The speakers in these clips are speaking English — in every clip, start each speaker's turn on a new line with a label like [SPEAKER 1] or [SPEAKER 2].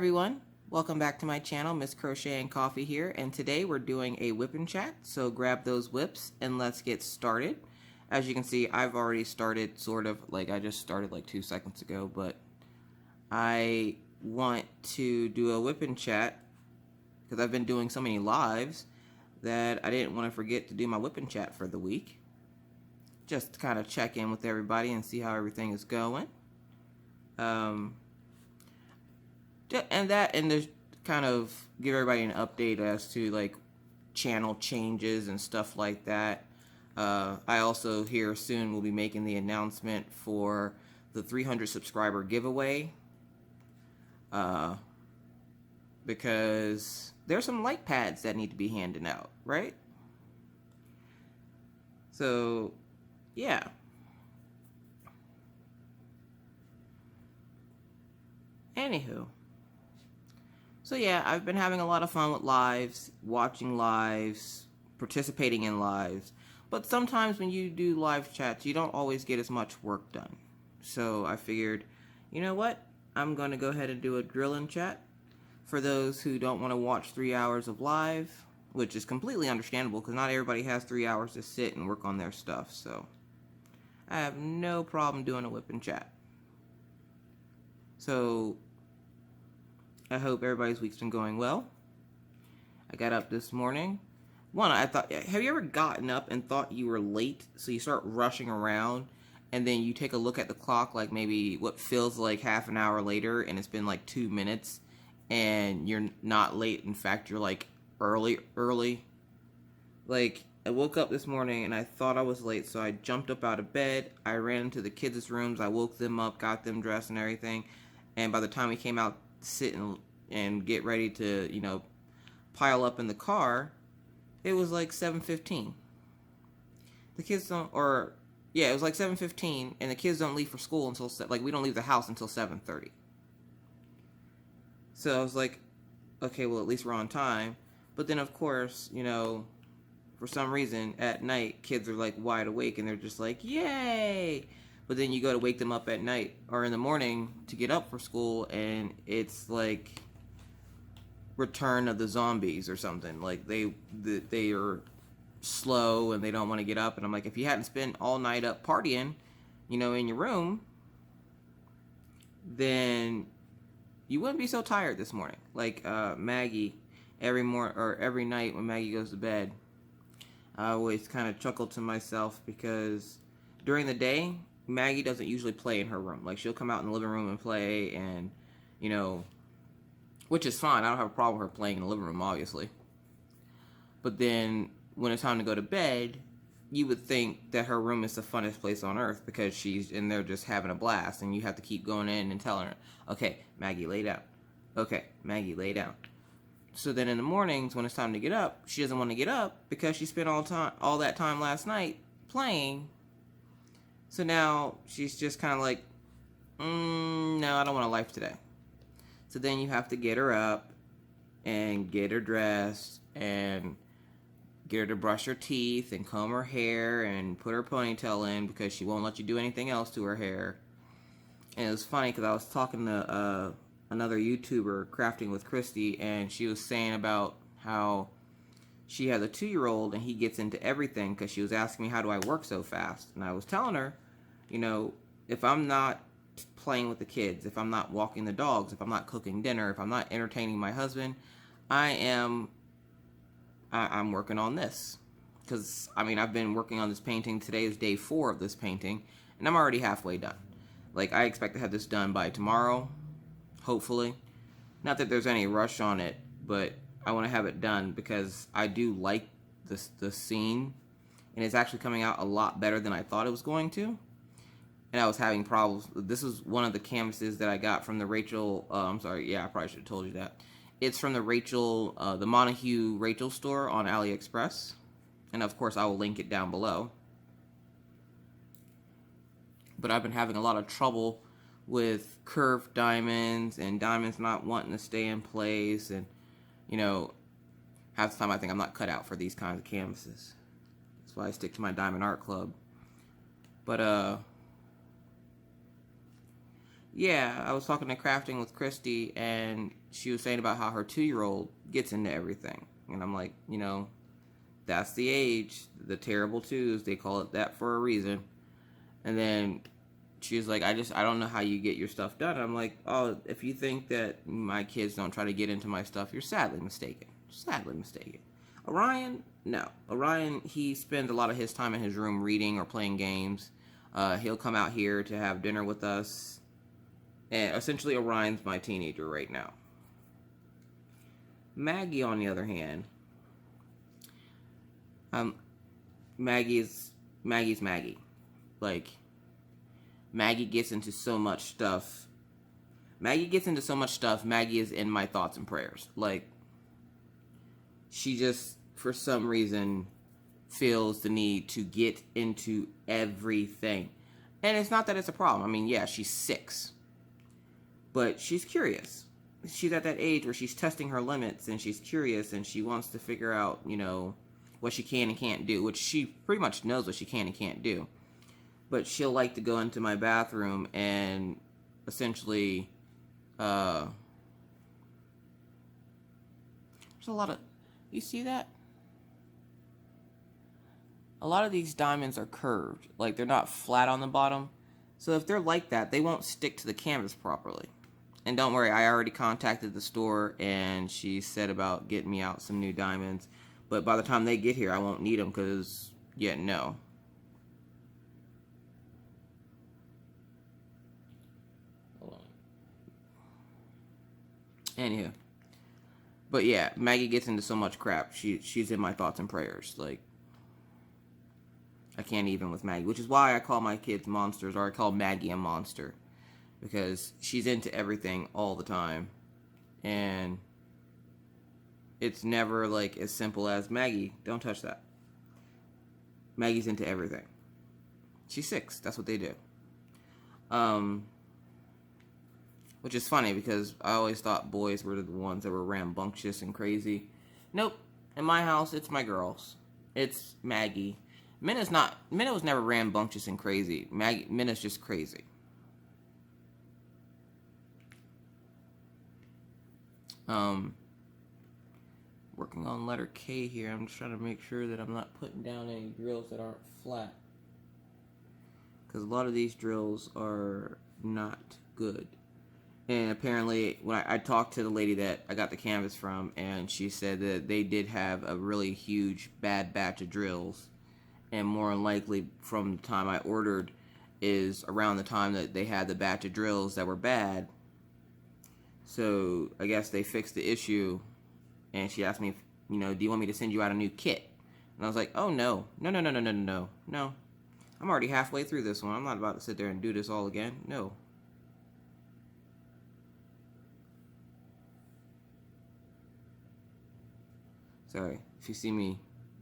[SPEAKER 1] everyone, welcome back to my channel. Miss Crochet and Coffee here, and today we're doing a whip and chat, so grab those whips and let's get started. As you can see, I've already started I just started like 2 seconds ago, but I want to do a whip and chat because I've been doing so many lives that I didn't want to forget to do my whip and chat for the week. Just to kind of check in with everybody and see how everything is going. And just kind of give everybody an update as to like channel changes and stuff like that. I also here soon will be making the announcement for the 300 subscriber giveaway, because there's some light pads that need to be handed out, right? So yeah. Anywho. So yeah, I've been having a lot of fun with lives, watching lives, participating in lives. But sometimes when you do live chats, you don't always get as much work done. So I figured, you know what? I'm going to go ahead and do a drill and chat. For those who don't want to watch 3 hours of live, which is completely understandable because not everybody has 3 hours to sit and work on their stuff. So I have no problem doing a whip and chat. So I hope everybody's week's been going well. I got up this morning. Have you ever gotten up and thought you were late? So you start rushing around and then you take a look at the clock like maybe what feels like half an hour later and it's been like 2 minutes and you're not late. In fact, you're like early. Like I woke up this morning and I thought I was late, so I jumped up out of bed. I ran into the kids' rooms. I woke them up, got them dressed and everything. And by the time we came out, sit and get ready to, pile up in the car, it was like 7:15. The kids it was like 7:15, and the kids don't leave for school until, we don't leave the house until 7:30. So I was like, okay, well, at least we're on time. But then, of course, for some reason, at night, kids are, like, wide awake, and they're just like, yay! But then you go to wake them up at night or in the morning to get up for school, and it's like Return of the Zombies or something. Like they are slow and they don't want to get up. And I'm like, if you hadn't spent all night up partying, in your room, then you wouldn't be so tired this morning. Like Maggie, every night when Maggie goes to bed, I always kind of chuckle to myself because during the day, Maggie doesn't usually play in her room. Like, she'll come out in the living room and play, and, which is fine. I don't have a problem with her playing in the living room, obviously. But then, when it's time to go to bed, you would think that her room is the funnest place on earth because she's in there just having a blast, and you have to keep going in and telling her, okay, Maggie, lay down. Okay, Maggie, lay down. So then in the mornings, when it's time to get up, she doesn't want to get up because she spent all that time last night playing. So now she's just kind of like, no, I don't want a life today. So then you have to get her up and get her dressed and get her to brush her teeth and comb her hair and put her ponytail in because she won't let you do anything else to her hair. And it was funny because I was talking to another YouTuber, Crafting with Christy, and she was saying about how she has a 2-year-old and he gets into everything because she was asking me, how do I work so fast? And I was telling her, if I'm not playing with the kids, if I'm not walking the dogs, if I'm not cooking dinner, if I'm not entertaining my husband, I'm working on this. Because, I've been working on this painting. Today is day 4 of this painting, and I'm already halfway done. Like, I expect to have this done by tomorrow, hopefully. Not that there's any rush on it, but I want to have it done because I do like the scene, and it's actually coming out a lot better than I thought it was going to. And I was having problems. This is one of the canvases that I got from the Rachel, I probably should have told you that. It's from the Montague Rachel store on AliExpress. And of course I will link it down below. But I've been having a lot of trouble with curved diamonds and diamonds not wanting to stay in place. And, half the time I think I'm not cut out for these kinds of canvases. That's why I stick to my Diamond Art Club. But, yeah, I was talking to Crafting with Christy, and she was saying about how her 2-year-old gets into everything. And I'm like, that's the age, the terrible twos. They call it that for a reason. And then she was like, I don't know how you get your stuff done. And I'm like, oh, if you think that my kids don't try to get into my stuff, you're sadly mistaken. Sadly mistaken. Orion, no. Orion, he spends a lot of his time in his room reading or playing games. He'll come out here to have dinner with us. And essentially, Orion's my teenager right now. Maggie, on the other hand, Maggie's Maggie. Like, Maggie gets into so much stuff. Maggie is in my thoughts and prayers. Like, she just, for some reason, feels the need to get into everything. And it's not that it's a problem. I mean, yeah, she's 6. But she's curious. She's at that age where she's testing her limits, and she's curious, and she wants to figure out, what she can and can't do, which she pretty much knows what she can and can't do. But she'll like to go into my bathroom and essentially, there's a lot of, you see that? A lot of these diamonds are curved, like they're not flat on the bottom. So if they're like that, they won't stick to the canvas properly. And don't worry, I already contacted the store, and she said about getting me out some new diamonds. But by the time they get here, I won't need them because, no. Hold on. Anywho. But yeah, Maggie gets into so much crap. She's in my thoughts and prayers. Like, I can't even with Maggie. Which is why I call my kids monsters, or I call Maggie a monster. Because she's into everything all the time. And it's never like as simple as, Maggie, don't touch that. Maggie's into everything. She's 6. That's what they do. Which is funny because I always thought boys were the ones that were rambunctious and crazy. Nope. In my house, it's my girls. It's Maggie. Minna was never rambunctious and crazy. Minna's just crazy. Working on letter K here. I'm just trying to make sure that I'm not putting down any drills that aren't flat. Because a lot of these drills are not good. And apparently, when I talked to the lady that I got the canvas from, and she said that they did have a really huge bad batch of drills. And more than likely, from the time I ordered, is around the time that they had the batch of drills that were bad. So I guess they fixed the issue, and she asked me, if, do you want me to send you out a new kit? And I was like, oh, no. No. I'm already halfway through this one. I'm not about to sit there and do this all again. No. Sorry, if you see me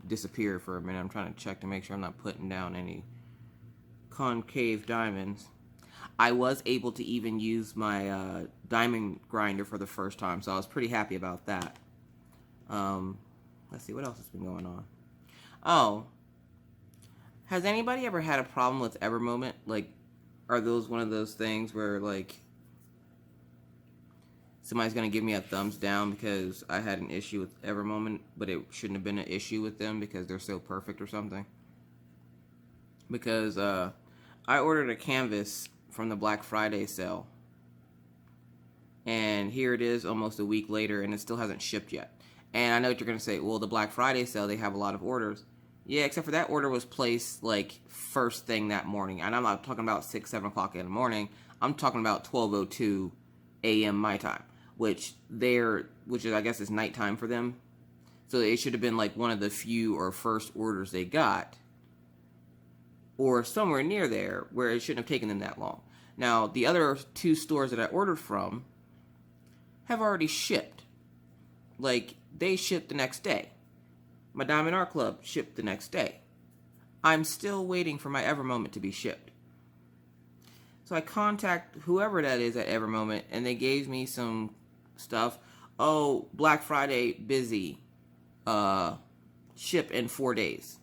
[SPEAKER 1] disappear for a minute, I'm trying to check to make sure I'm not putting down any concave diamonds. I was able to even use my diamond grinder for the first time, so I was pretty happy about that. Let's see, what else has been going on? Oh, has anybody ever had a problem with EverMoment? Like, are those one of those things where, like, somebody's going to give me a thumbs down because I had an issue with EverMoment, but it shouldn't have been an issue with them because they're so perfect or something? Because I ordered a canvas from the Black Friday sale, and here it is almost a week later, and it still hasn't shipped yet. And I know what you're going to say, well, the Black Friday sale, they have a lot of orders. Yeah, except for that order was placed, like, first thing that morning. And I'm not talking about 6, 7 o'clock in the morning. I'm talking about 12:02 a.m. my time, which is, I guess, is nighttime for them. So it should have been, like, one of the few or first orders they got, or somewhere near there, where it shouldn't have taken them that long. Now, the other 2 stores that I ordered from have already shipped. Like, they shipped the next day. My Diamond Art Club shipped the next day. I'm still waiting for my EverMoment to be shipped. So I contact whoever that is at EverMoment, and they gave me some stuff. Oh, Black Friday busy. Ship in 4 days.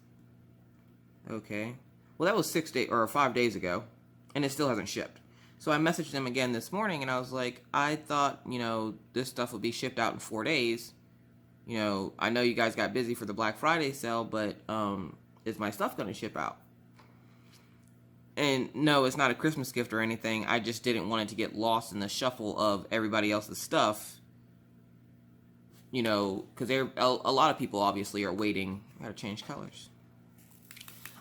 [SPEAKER 1] Okay. Well, that was 6 days or 5 days ago, and it still hasn't shipped. So I messaged them again this morning, and I was like, I thought, this stuff would be shipped out in 4 days. I know you guys got busy for the Black Friday sale, but is my stuff going to ship out? And no, it's not a Christmas gift or anything. I just didn't want it to get lost in the shuffle of everybody else's stuff. Because a lot of people obviously are waiting. I gotta change colors.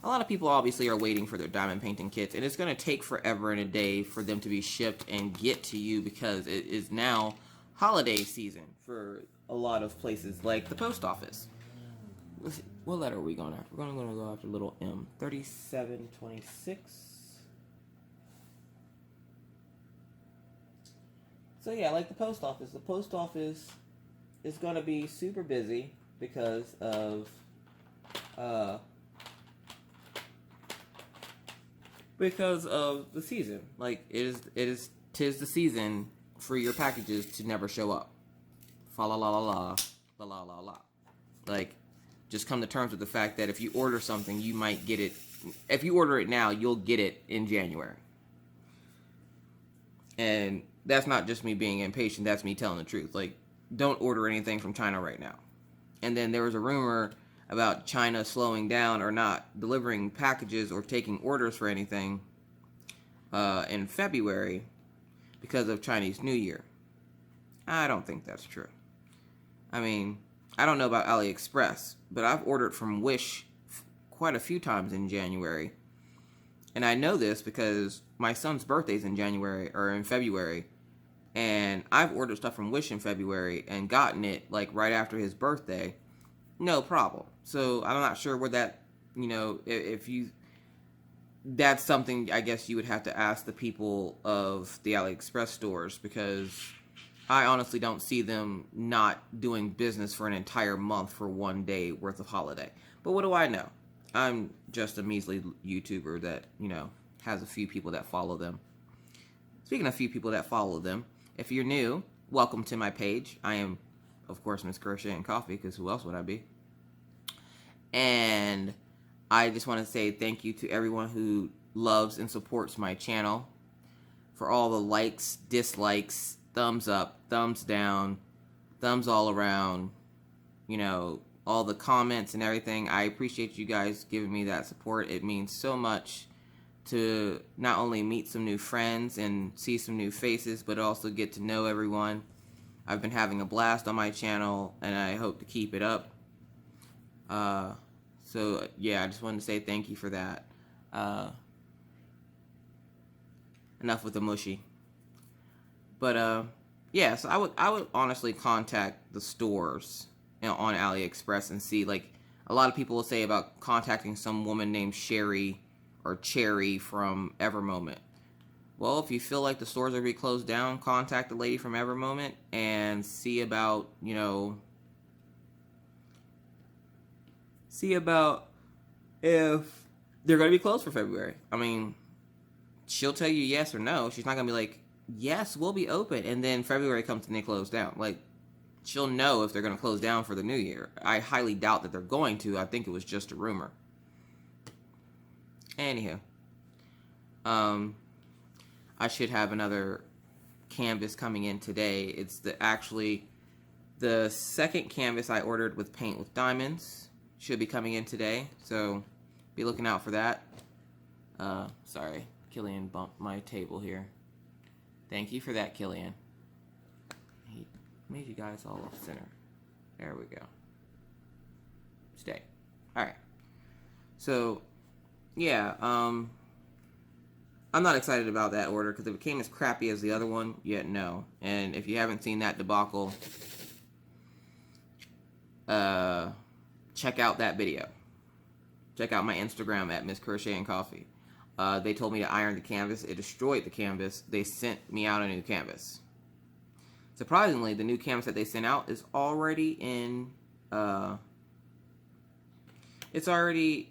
[SPEAKER 1] A lot of people obviously are waiting for their diamond painting kits, and it's going to take forever and a day for them to be shipped and get to you, because it is now holiday season for a lot of places like the post office. Let's see, what letter are we going after? We're going to go after little M. 3726. So yeah, like the post office. The post office is going to be super busy because of the season. Like, tis the season for your packages to never show up. Fa la la la la, la la la la. Like, just come to terms with the fact that if you order something, you might get it. If you order it now, you'll get it in January. And that's not just me being impatient, that's me telling the truth. Like, don't order anything from China right now. And then there was a rumor about China slowing down or not delivering packages or taking orders for anything in February because of Chinese New Year. I don't think that's true. I mean, I don't know about AliExpress, but I've ordered from Wish quite a few times in January. And I know this because my son's birthday's in February. And I've ordered stuff from Wish in February and gotten it like right after his birthday. No problem. So I'm not sure where that, that's something I guess you would have to ask the people of the AliExpress stores, because I honestly don't see them not doing business for an entire month for 1 day worth of holiday. But what do I know? I'm just a measly YouTuber that, has a few people that follow them. Speaking of few people that follow them, if you're new, welcome to my page. I am, of course, Miss Crochet and Coffee, because who else would I be? And I just want to say thank you to everyone who loves and supports my channel, for all the likes, dislikes, thumbs up, thumbs down, thumbs all around, all the comments and everything. I appreciate you guys giving me that support. It means so much to not only meet some new friends and see some new faces, but also get to know everyone. I've been having a blast on my channel, and I hope to keep it up. So yeah, I just wanted to say thank you for that. Enough with the mushy. But yeah, so I would honestly contact the stores on AliExpress and see, like, a lot of people will say about contacting some woman named Sherry or Cherry from Evermoment. Well, if you feel like the stores are going to be closed down, contact the lady from Evermoment and see about, if they're going to be closed for February. I mean, she'll tell you yes or no. She's not going to be like, yes, we'll be open, and then February comes and they close down. Like, she'll know if they're going to close down for the new year. I highly doubt that they're going to. I think it was just a rumor. Anywho, I should have another canvas coming in today. It's the second canvas I ordered with Paint with Diamonds. Should be coming in today, so be looking out for that. Sorry, Killian bumped my table here. Thank you for that, Killian. He made you guys all off center. There we go. Stay. Alright. So, yeah, I'm not excited about that order, because if it came as crappy as the other one, yet no. And if you haven't seen that debacle, check out that video. Check out my Instagram at Miss Crochet and Coffee. They told me to iron the canvas. It destroyed the canvas. They sent me out a new canvas. Surprisingly, the new canvas that they sent out is already in, it's already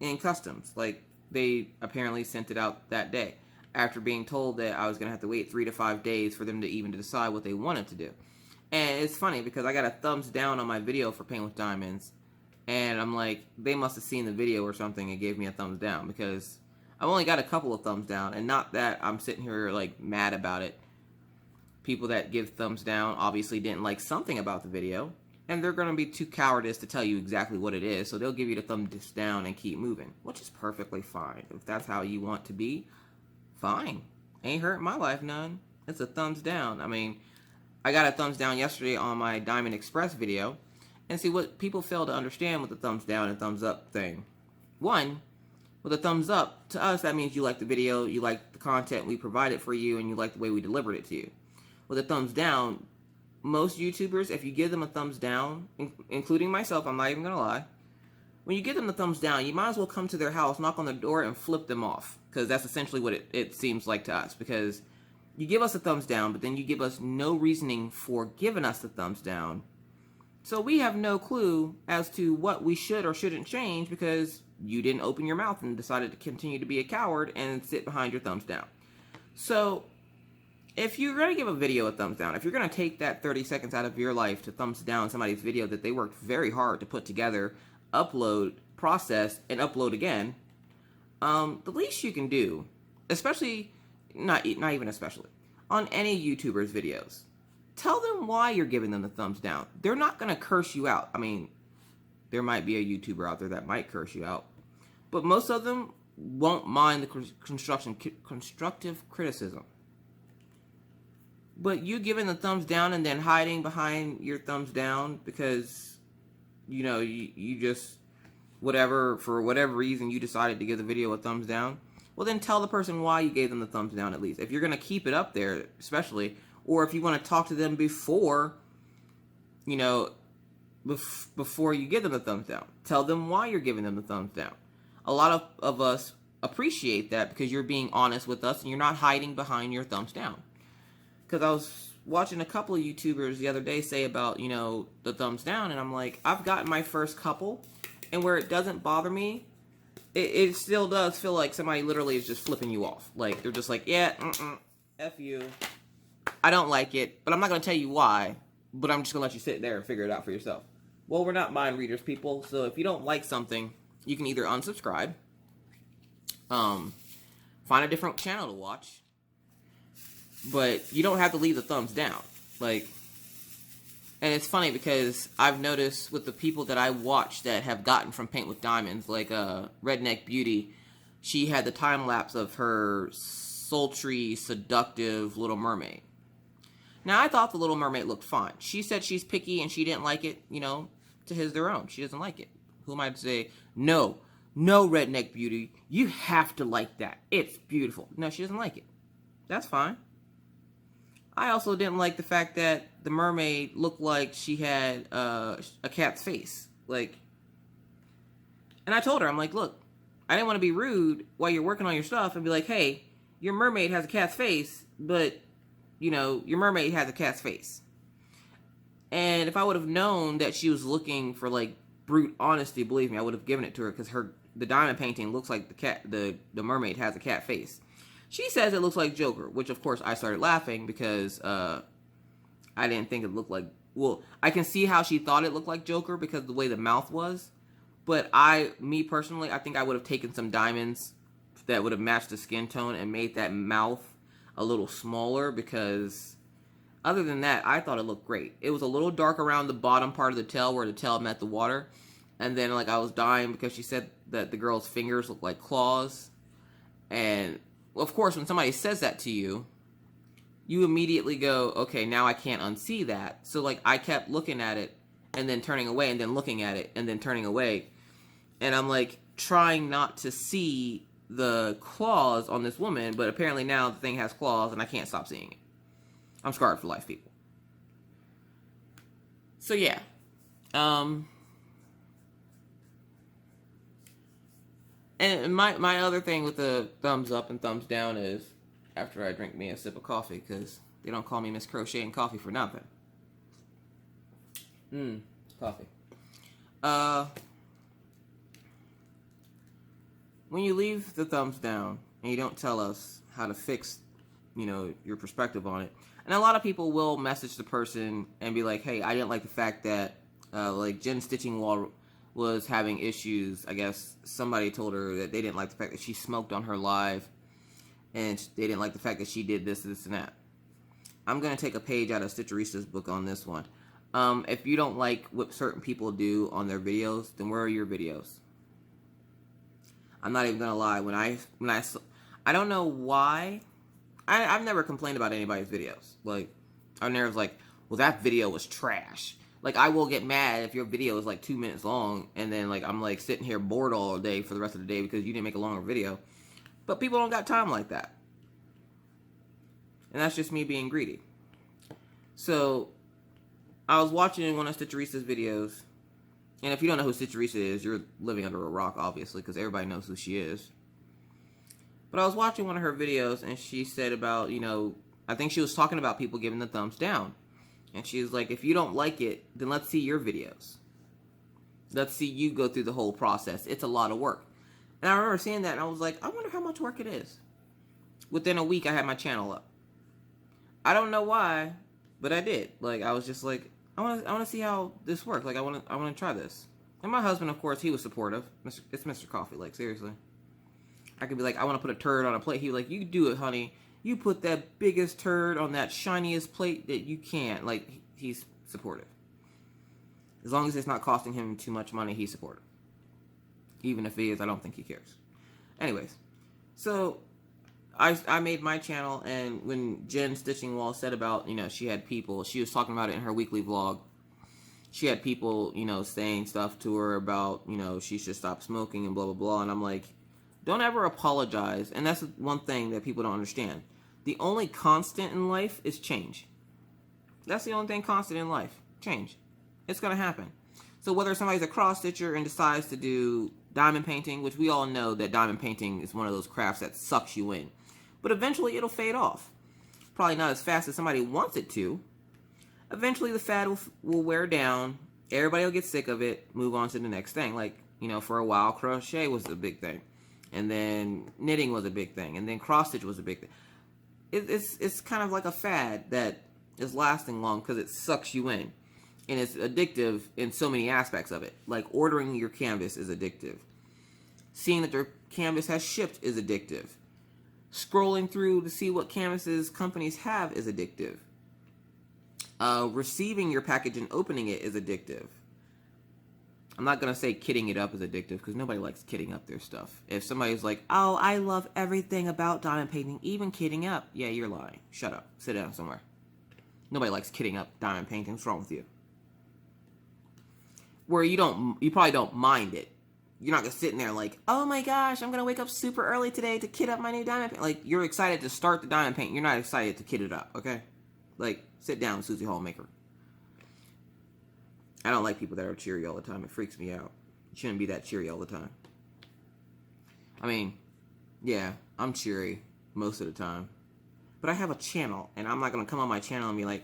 [SPEAKER 1] in customs. Like, they apparently sent it out that day, after being told that I was going to have to wait 3 to 5 days for them to even decide what they wanted to do. And it's funny, because I got a thumbs down on my video for Paint with Diamonds, and I'm like, they must have seen the video or something and gave me a thumbs down, because I've only got a couple of thumbs down, and not that I'm sitting here like mad about it. People that give thumbs down obviously didn't like something about the video, and they're going to be too cowardice to tell you exactly what it is, so they'll give you the thumbs down and keep moving, which is perfectly fine. If that's how you want to be, fine. Ain't hurt my life none. It's a thumbs down. I mean, I got a thumbs down yesterday on my Diamond Express video, and see what people fail to understand with the thumbs down and thumbs up thing. One, with a thumbs up, to us, that means you like the video, you like the content we provided for you, and you like the way we delivered it to you. With a thumbs down, most YouTubers, if you give them a thumbs down, including myself, I'm not even going to lie, when you give them the thumbs down, you might as well come to their house, knock on the door, and flip them off. Because that's essentially what it seems like to us. Because you give us a thumbs down, but then you give us no reasoning for giving us the thumbs down. So we have no clue as to what we should or shouldn't change because you didn't open your mouth and decided to continue to be a coward and sit behind your thumbs down. So if you're going to give a video a thumbs down, if you're going to take that 30 seconds out of your life to thumbs down somebody's video that they worked very hard to put together, upload, process, and upload again, the least you can do, especially, not even especially, on any YouTuber's videos, tell them why you're giving them the thumbs down. They're not going to curse you out. I mean, there might be a YouTuber out there that might curse you out, but most of them won't mind the constructive criticism. But you giving the thumbs down and then hiding behind your thumbs down because, you know, you just, for whatever reason, you decided to give the video a thumbs down, well, then tell the person why you gave them the thumbs down at least. If you're going to keep it up there, especially, or if you want to talk to them before, you know, before you give them the thumbs down, tell them why you're giving them the thumbs down. A lot of us appreciate that because you're being honest with us and you're not hiding behind your thumbs down. Because I was watching a couple of YouTubers the other day say about, you know, the thumbs down, and I'm like, I've gotten my first couple, and where it doesn't bother me, it still does feel like somebody literally is just flipping you off. Like, they're just like, yeah, F you. I don't like it, but I'm not going to tell you why, but I'm just going to let you sit there and figure it out for yourself. Well, we're not mind readers, people, so if you don't like something, you can either unsubscribe, find a different channel to watch, but you don't have to leave the thumbs down. Like, and it's funny because I've noticed with the people that I watch that have gotten from Paint with Diamonds, like Redneck Beauty, she had the time lapse of her sultry, seductive Little Mermaid. Now, I thought the Little Mermaid looked fine. She said she's picky and she didn't like it, you know, to his their own. She doesn't like it. Who am I to say, no, Redneck Beauty, you have to like that. It's beautiful. No, she doesn't like it. That's fine. I also didn't like the fact that the mermaid looked like she had a cat's face. Like, and I told her, I'm like, look, I didn't want to be rude while you're working on your stuff and be like, hey, your mermaid has a cat's face, but, you know, your mermaid has a cat's face. And if I would have known that she was looking for, like, brute honesty, believe me, I would have given it to her because the diamond painting looks like the mermaid has a cat face. She says it looks like Joker, which, of course, I started laughing because I didn't think it looked like... Well, I can see how she thought it looked like Joker because of the way the mouth was. But me personally, I think I would have taken some diamonds that would have matched the skin tone and made that mouth a little smaller because other than that, I thought it looked great. It was a little dark around the bottom part of the tail where the tail met the water. And then, like, I was dying because she said that the girl's fingers looked like claws. And... of course, when somebody says that to you, you immediately go, okay, now I can't unsee that. So, like, I kept looking at it and then turning away and then looking at it and then turning away. And I'm, like, trying not to see the claws on this woman, but apparently now the thing has claws and I can't stop seeing it. I'm scarred for life, people. So, yeah. And my other thing with the thumbs up and thumbs down is after I drink me a sip of coffee, because they don't call me Miss Crochet and Coffee for nothing. Coffee. When you leave the thumbs down and you don't tell us how to fix, you know, your perspective on it, and a lot of people will message the person and be like, hey, I didn't like the fact that, like, Jen Stitching Wall was having issues. I guess somebody told her that they didn't like the fact that she smoked on her live, and they didn't like the fact that she did this, and that. I'm going to take a page out of Stitcherista's book on this one. If you don't like what certain people do on their videos, then where are your videos? I'm not even going to lie. I don't know why. I've never complained about anybody's videos. Like, I never was like, well, that video was trash. Like, I will get mad if your video is like 2 minutes long, and then like I'm like sitting here bored all day for the rest of the day because you didn't make a longer video. But people don't got time like that. And that's just me being greedy. So, I was watching one of Stitcherista's videos. And if you don't know who Stitcherista is, you're living under a rock, obviously, because everybody knows who she is. But I was watching one of her videos, and she said about, I think she was talking about people giving the thumbs down. And she was like, if you don't like it, then let's see your videos. Let's see you go through the whole process. It's a lot of work. And I remember seeing that, and I was like, I wonder how much work it is. Within a week, I had my channel up. I don't know why, but I did. Like, I was just like, I want to see how this works. Like, I want to try this. And my husband, of course, he was supportive. It's Mr. Coffee, like, seriously. I could be like, I want to put a turd on a plate. He was like, you do it, honey. You put that biggest turd on that shiniest plate that you can. Like, he's supportive. As long as it's not costing him too much money, he's supportive. Even if he is, I don't think he cares. Anyways, so I made my channel, and when Jen Stitching Wall said about, she had people, she was talking about it in her weekly vlog. She had people, saying stuff to her about, she should stop smoking and blah, blah, blah. And I'm like, don't ever apologize. And that's one thing that people don't understand. The only constant in life is change. That's the only thing constant in life. Change. It's going to happen. So whether somebody's a cross-stitcher and decides to do diamond painting, which we all know that diamond painting is one of those crafts that sucks you in. But eventually it'll fade off. Probably not as fast as somebody wants it to. Eventually the fad will wear down. Everybody will get sick of it. Move on to the next thing. Like, for a while, crochet was a big thing. And then knitting was a big thing. And then cross-stitch was a big thing. It's kind of like a fad that is lasting long because it sucks you in. And it's addictive in so many aspects of it. Like ordering your canvas is addictive. Seeing that your canvas has shipped is addictive. Scrolling through to see what canvases companies have is addictive. Receiving your package and opening it is addictive. I'm not going to say kidding it up is addictive because nobody likes kidding up their stuff. If somebody's like, oh, I love everything about diamond painting, even kidding up. Yeah, you're lying. Shut up. Sit down somewhere. Nobody likes kidding up diamond painting. What's wrong with you? Where you probably don't mind it. You're not just sitting there like, oh my gosh, I'm going to wake up super early today to kit up my new diamond paint. Like, you're excited to start the diamond paint. You're not excited to kit it up, okay? Like, sit down, Susie Hallmaker. I don't like people that are cheery all the time. It freaks me out. You shouldn't be that cheery all the time. I mean, yeah, I'm cheery most of the time. But I have a channel, and I'm not going to come on my channel and be like,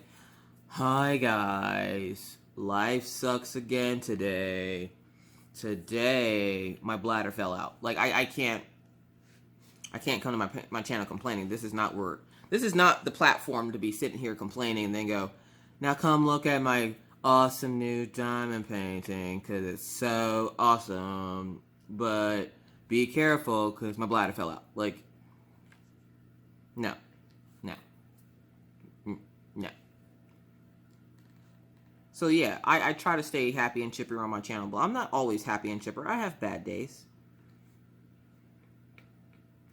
[SPEAKER 1] hi guys, life sucks again today. Today, my bladder fell out. Like, I can't come to my channel complaining. This is not the platform to be sitting here complaining and then go, now come look at my awesome new diamond painting because it's so awesome. But be careful because my bladder fell out. Like, no. So yeah, I try to stay happy and chipper on my channel, but I'm not always happy and chipper. I have bad days.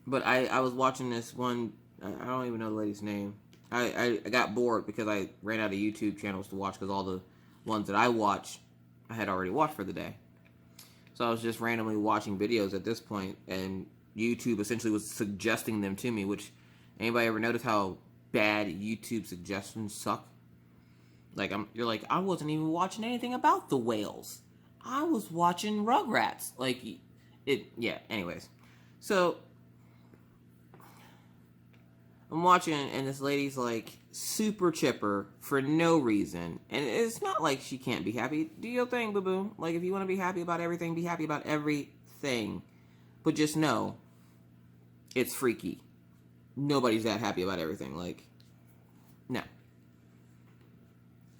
[SPEAKER 1] But I was watching this one, I don't even know the lady's name. I got bored because I ran out of YouTube channels to watch because all the ones that I watch, I had already watched for the day. So I was just randomly watching videos at this point, and YouTube essentially was suggesting them to me, which, anybody ever notice how bad YouTube suggestions suck? Like, you're like, I wasn't even watching anything about the whales. I was watching Rugrats. Like, yeah, anyways. So, I'm watching, and this lady's, like, super chipper for no reason. And it's not like she can't be happy. Do your thing, boo-boo. Like, if you want to be happy about everything, be happy about everything. But just know, it's freaky. Nobody's that happy about everything. Like, no.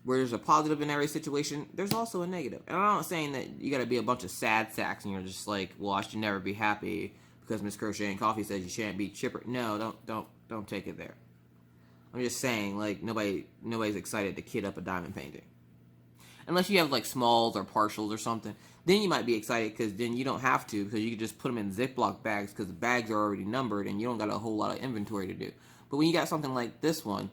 [SPEAKER 1] where there's a positive in every situation, there's also a negative. And I'm not saying that you got to be a bunch of sad sacks and you're just like, well, I should never be happy because Miss Crochet and Coffee says you shouldn't be chipper. No, don't take it there. I'm just saying, like, nobody's excited to kit up a diamond painting. Unless you have, like, smalls or partials or something. Then you might be excited because then you don't have to, because you can just put them in Ziploc bags because the bags are already numbered and you don't got a whole lot of inventory to do. But when you got something like this one,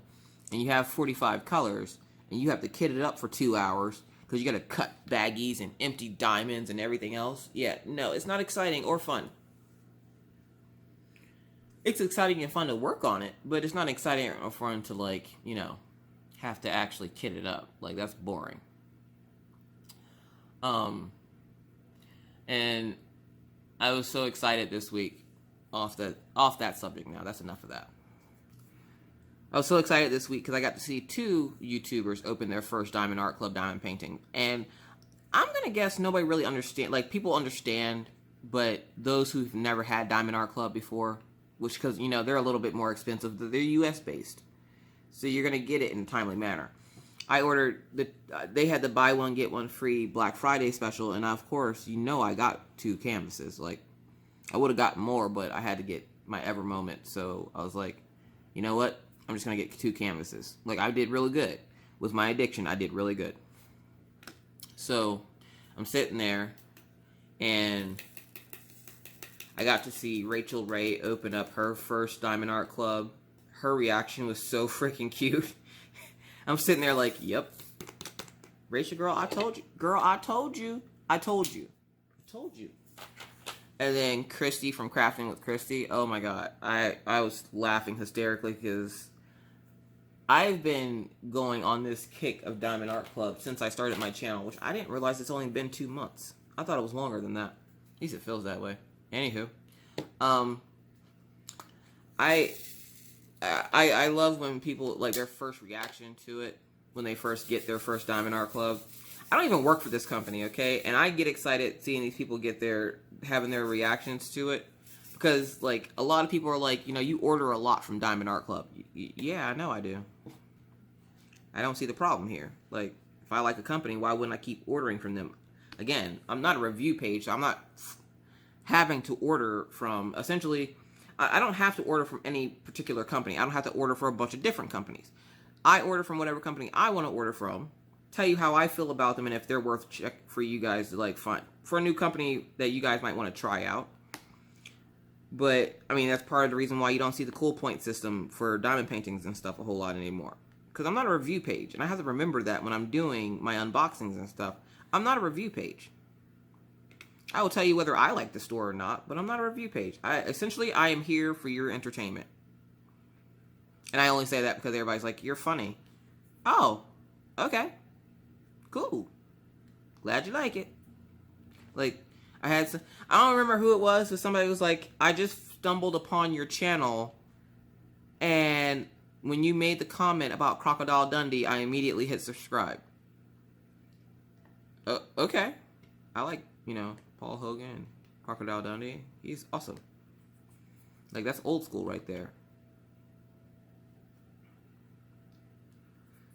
[SPEAKER 1] and you have 45 colors, and you have to kit it up for 2 hours, because you got to cut baggies and empty diamonds and everything else, yeah, no, it's not exciting or fun. It's exciting and fun to work on it, but it's not exciting or fun to, like, you know, have to actually kit it up. Like, that's boring. And I was so excited this week off that subject now. That's enough of that. I was so excited this week because I got to see 2 YouTubers open their first Diamond Art Club diamond painting. And I'm going to guess nobody really understand. Like, people understand, but those who've never had Diamond Art Club before, which, because, you know, they're a little bit more expensive. They're US based. So you're going to get it in a timely manner. I ordered, they had the buy one, get one free Black Friday special. And of course, you know, I got 2 canvases. Like, I would have gotten more, but I had to get my Ever moment. So I was like, you know what? I'm just going to get 2 canvases. Like, I did really good. With my addiction, I did really good. So, I'm sitting there, and I got to see Rachel Ray open up her first Diamond Art Club. Her reaction was so freaking cute. I'm sitting there like, yep. Rachel, girl, I told you. Girl, I told you. I told you. I told you. And then Christy from Crafting with Christy. Oh, my God. I was laughing hysterically because I've been going on this kick of Diamond Art Club since I started my channel, which I didn't realize it's only been 2 months. I thought it was longer than that. At least it feels that way. Anywho, I love when people, like, their first reaction to it, when they first get their first Diamond Art Club. I don't even work for this company, okay? And I get excited seeing these people having their reactions to it. Because, like, a lot of people are like, you know, you order a lot from Diamond Art Club. Yeah, I know I do. I don't see the problem here. Like, if I like a company, why wouldn't I keep ordering from them? Again, I'm not a review page, so I'm not having to order from, essentially, I don't have to order from any particular company. I don't have to order for a bunch of different companies. I order from whatever company I want to order from, tell you how I feel about them, and if they're worth check for you guys to, like, find. For a new company that you guys might want to try out. But, I mean, that's part of the reason why you don't see the cool point system for diamond paintings and stuff a whole lot anymore. Because I'm not a review page. And I have to remember that when I'm doing my unboxings and stuff. I'm not a review page. I will tell you whether I like the store or not, but I'm not a review page. Essentially, I am here for your entertainment. And I only say that because everybody's like, you're funny. Oh, okay. Cool. Glad you like it. Like, I don't remember who it was, but somebody was like, I just stumbled upon your channel, and when you made the comment about Crocodile Dundee, I immediately hit subscribe. Okay. I like, you know, Paul Hogan and Crocodile Dundee. He's awesome. Like, that's old school right there.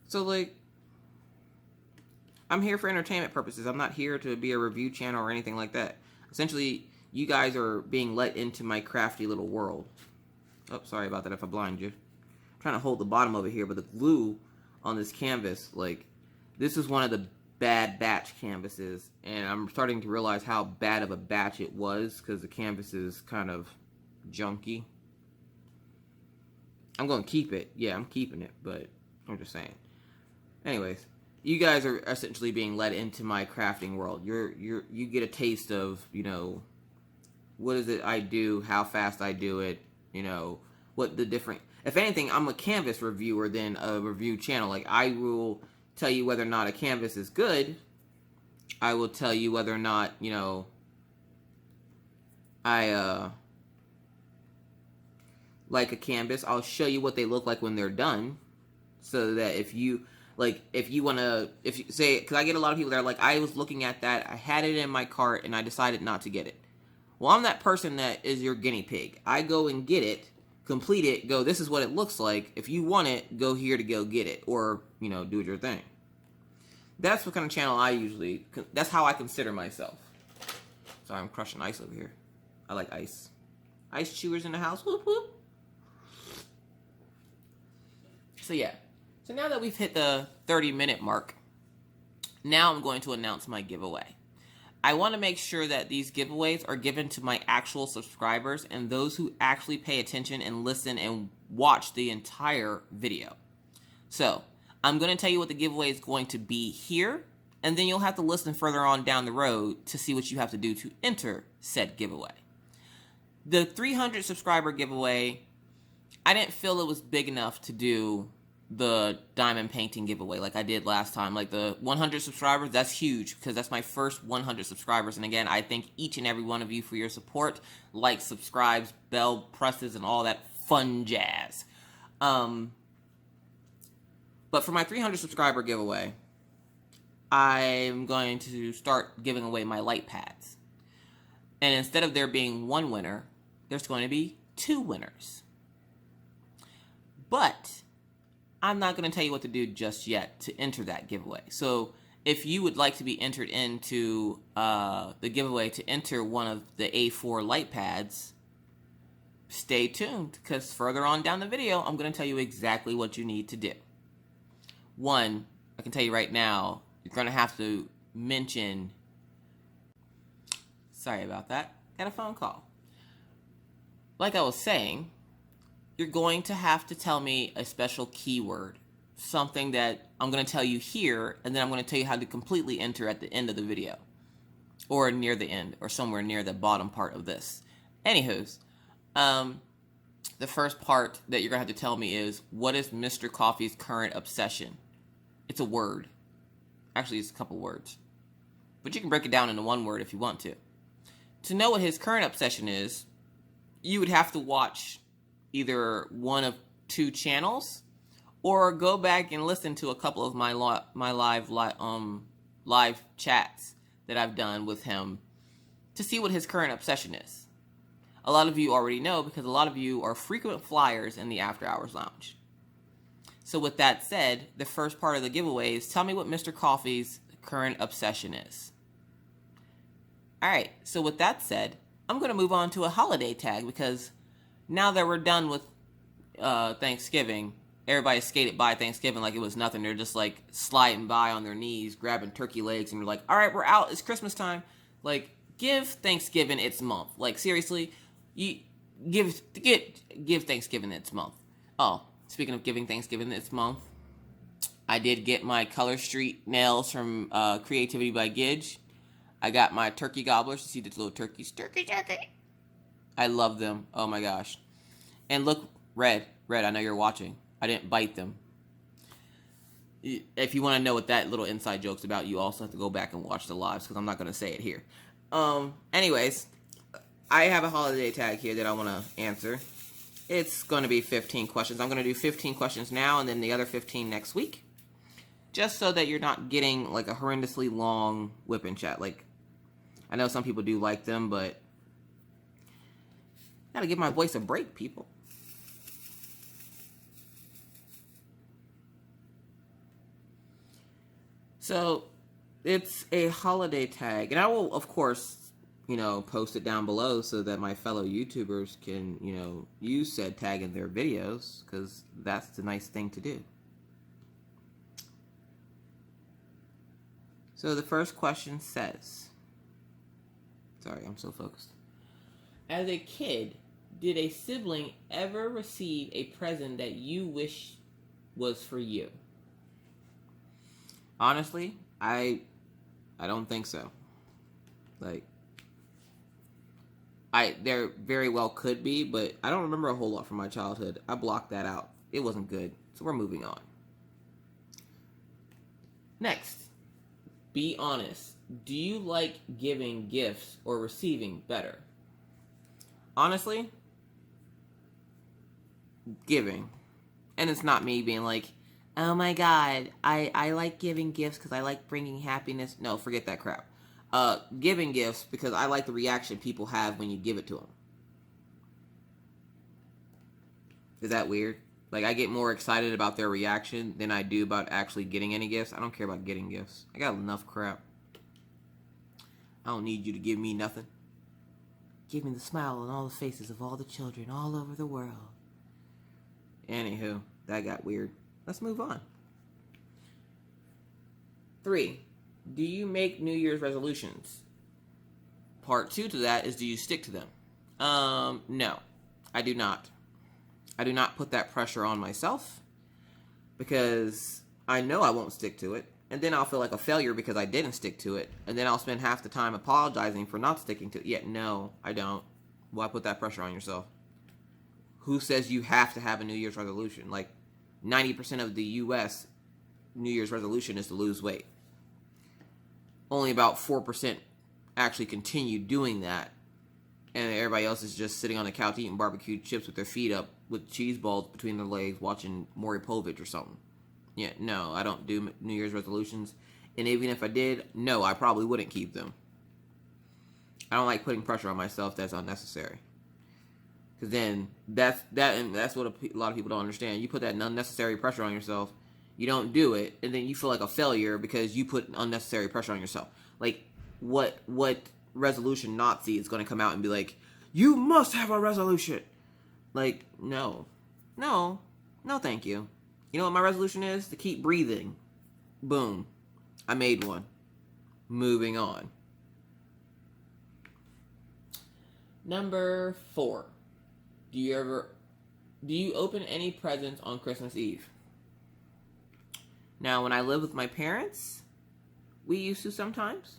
[SPEAKER 1] So, like, I'm here for entertainment purposes. I'm not here to be a review channel or anything like that. Essentially, you guys are being let into my crafty little world. Oh, sorry about that if I blind you. I'm trying to hold the bottom over here, but the glue on this canvas, like, this is one of the bad batch canvases, and I'm starting to realize how bad of a batch it was because the canvas is kind of junky. I'm going to keep it. Yeah, I'm keeping it, but I'm just saying. Anyways, you guys are essentially being led into my crafting world. You get a taste of, you know, what is it I do, how fast I do it, you know, what the different... If anything, I'm a canvas reviewer than a review channel. Like, I will tell you whether or not a canvas is good. I will tell you whether or not, you know, I like a canvas. I'll show you what they look like when they're done, so that if you want to, if you say, because I get a lot of people that are like, I was looking at that, I had it in my cart, and I decided not to get it. Well, I'm that person that is your guinea pig. I go and get it, complete it, go, this is what it looks like. If you want it, go here to go get it, or, you know, do your thing. That's what kind of channel that's how I consider myself. Sorry, I'm crushing ice over here. I like ice. Ice chewers in the house. Whoop, whoop. So yeah. So now that we've hit the 30-minute mark, now I'm going to announce my giveaway. I want to make sure that these giveaways are given to my actual subscribers and those who actually pay attention and listen and watch the entire video. So, I'm going to tell you what the giveaway is going to be here, and then you'll have to listen further on down the road to see what you have to do to enter said giveaway. The 300 subscriber giveaway, I didn't feel it was big enough to do the diamond painting giveaway like I did last time. Like the 100 subscribers, that's huge because that's my first 100 subscribers. And again, I thank each and every one of you for your support, likes, subscribes, bell presses, and all that fun jazz. But for my 300 subscriber giveaway, I'm going to start giving away my light pads. And instead of there being one winner, there's going to be 2 winners. But I'm not going to tell you what to do just yet to enter that giveaway. So if you would like to be entered into the giveaway to enter one of the A4 light pads, stay tuned, because further on down the video, I'm going to tell you exactly what you need to do. One, I can tell you right now, you're going to have to mention... Sorry about that. Got a phone call. Like I was saying, you're going to have to tell me a special keyword, something that I'm going to tell you here, and then I'm going to tell you how to completely enter at the end of the video, or near the end, or somewhere near the bottom part of this. Anywho's, the first part that you're going to have to tell me is, what is Mr. Coffee's current obsession? It's a word. Actually, it's a couple words. But you can break it down into one word if you want to. To know what his current obsession is, you would have to watch either one of 2 channels, or go back and listen to a couple of my live chats that I've done with him to see what his current obsession is. A lot of you already know because a lot of you are frequent flyers in the After Hours Lounge. So with that said, the first part of the giveaway is tell me what Mr. Coffee's current obsession is. Alright, so with that said, I'm going to move on to a holiday tag because now that we're done with Thanksgiving, everybody skated by Thanksgiving like it was nothing. They're just like sliding by on their knees, grabbing turkey legs, and you're like, alright, we're out, it's Christmas time. Like, give Thanksgiving its month. Like, seriously, you give Thanksgiving its month. Oh, speaking of giving Thanksgiving its month, I did get my Color Street nails from Creativity by Gidge. I got my turkey gobblers. You see the little turkeys. Turkey. I love them. Oh my gosh. And look, Red, I know you're watching. I didn't bite them. If you want to know what that little inside joke's about, you also have to go back and watch the lives, because I'm not going to say it here. Anyways, I have a holiday tag here that I want to answer. It's going to be 15 questions. I'm going to do 15 questions now and then the other 15 next week. Just so that you're not getting like a horrendously long whip and chat. Like, I know some people do like them, but gotta give my voice a break, people. So, it's a holiday tag. And I will, of course, post it down below so that my fellow YouTubers can, use said tag in their videos. Because that's the nice thing to do. So, the first question says... Sorry, I'm so focused. As a kid, did a sibling ever receive a present that you wish was for you? Honestly, I don't think so. Like, there very well could be, but I don't remember a whole lot from my childhood. I blocked that out. It wasn't good. So we're moving on. Next, be honest. Do you like giving gifts or receiving better? Honestly, giving. And it's not me being like, oh my god, I like giving gifts because I like bringing happiness. No, forget that crap. Giving gifts because I like the reaction people have when you give it to them. Is that weird? Like, I get more excited about their reaction than I do about actually getting any gifts. I don't care about getting gifts. I got enough crap. I don't need you to give me nothing. Give me the smile on all the faces of all the children all over the world. Anywho, that got weird. Let's move on. 3. Do you make New Year's resolutions? Part 2 to that is, do you stick to them? No, I do not. I do not put that pressure on myself because I know I won't stick to it. And then I'll feel like a failure because I didn't stick to it. And then I'll spend half the time apologizing for not sticking to it. Yet, no, I don't. Why put that pressure on yourself? Who says you have to have a New Year's resolution? Like, 90% of the U.S. New Year's resolution is to lose weight. Only about 4% actually continue doing that. And everybody else is just sitting on the couch eating barbecue chips with their feet up with cheese balls between their legs watching Maury Povich or something. Yeah, no, I don't do New Year's resolutions. And even if I did, no, I probably wouldn't keep them. I don't like putting pressure on myself that's unnecessary. Because then, that's what a lot of people don't understand. You put that unnecessary pressure on yourself, you don't do it, and then you feel like a failure because you put unnecessary pressure on yourself. Like, what resolution Nazi is going to come out and be like, you must have a resolution? Like, no, thank you. You know what my resolution is? To keep breathing. Boom. I made one. Moving on. Number 4. Do you open any presents on Christmas Eve? Now, when I lived with my parents, we used to sometimes.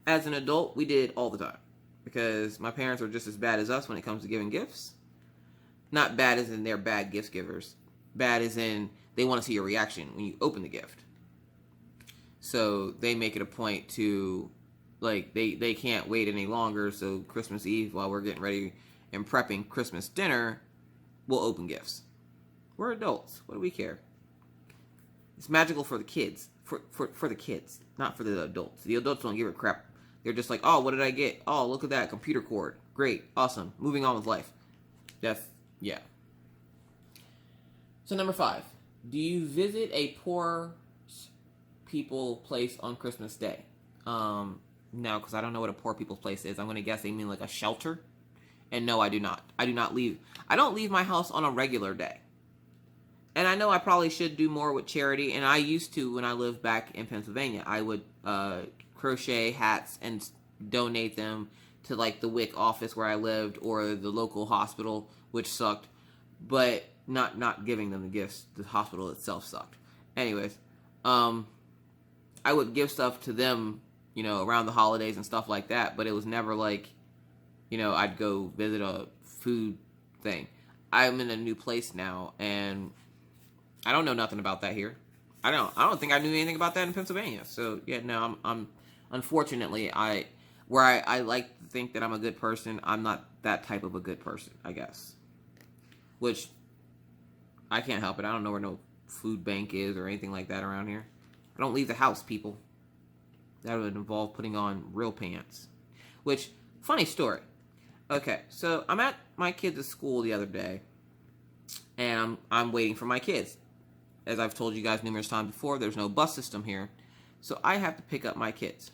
[SPEAKER 1] As an adult, we did all the time. Because my parents are just as bad as us when it comes to giving gifts. Not bad as in they're bad gift givers. Bad as in they want to see your reaction when you open the gift. So they make it a point to, like, they can't wait any longer. So Christmas Eve, while we're getting ready and prepping Christmas dinner, we'll open gifts. We're adults. What do we care? It's magical for the kids. For the kids, not for the adults. The adults don't give a crap. They're just like, oh, what did I get? Oh, look at that computer cord. Great. Awesome. Moving on with life. Yeah. So number 5. Do you visit a poor people place on Christmas Day? No, because I don't know what a poor people's place is. I'm going to guess they mean like a shelter. And no, I do not. I don't leave my house on a regular day. And I know I probably should do more with charity. And I used to when I lived back in Pennsylvania. I would crochet hats and donate them to like the WIC office where I lived or the local hospital, which sucked. But not giving them the gifts. The hospital itself sucked. Anyways, I would give stuff to them, around the holidays and stuff like that. But it was never like, I'd go visit a food thing. I'm in a new place now, and I don't know nothing about that here. I don't think I knew anything about that in Pennsylvania. So yeah, no, I'm unfortunately I like to think that I'm a good person. I'm not that type of a good person, I guess. Which I can't help it. I don't know where no food bank is or anything like that around here. I don't leave the house, people. That would involve putting on real pants. Which, funny story. Okay, so I'm at my kids' school the other day, and I'm waiting for my kids. As I've told you guys numerous times before, there's no bus system here, so I have to pick up my kids.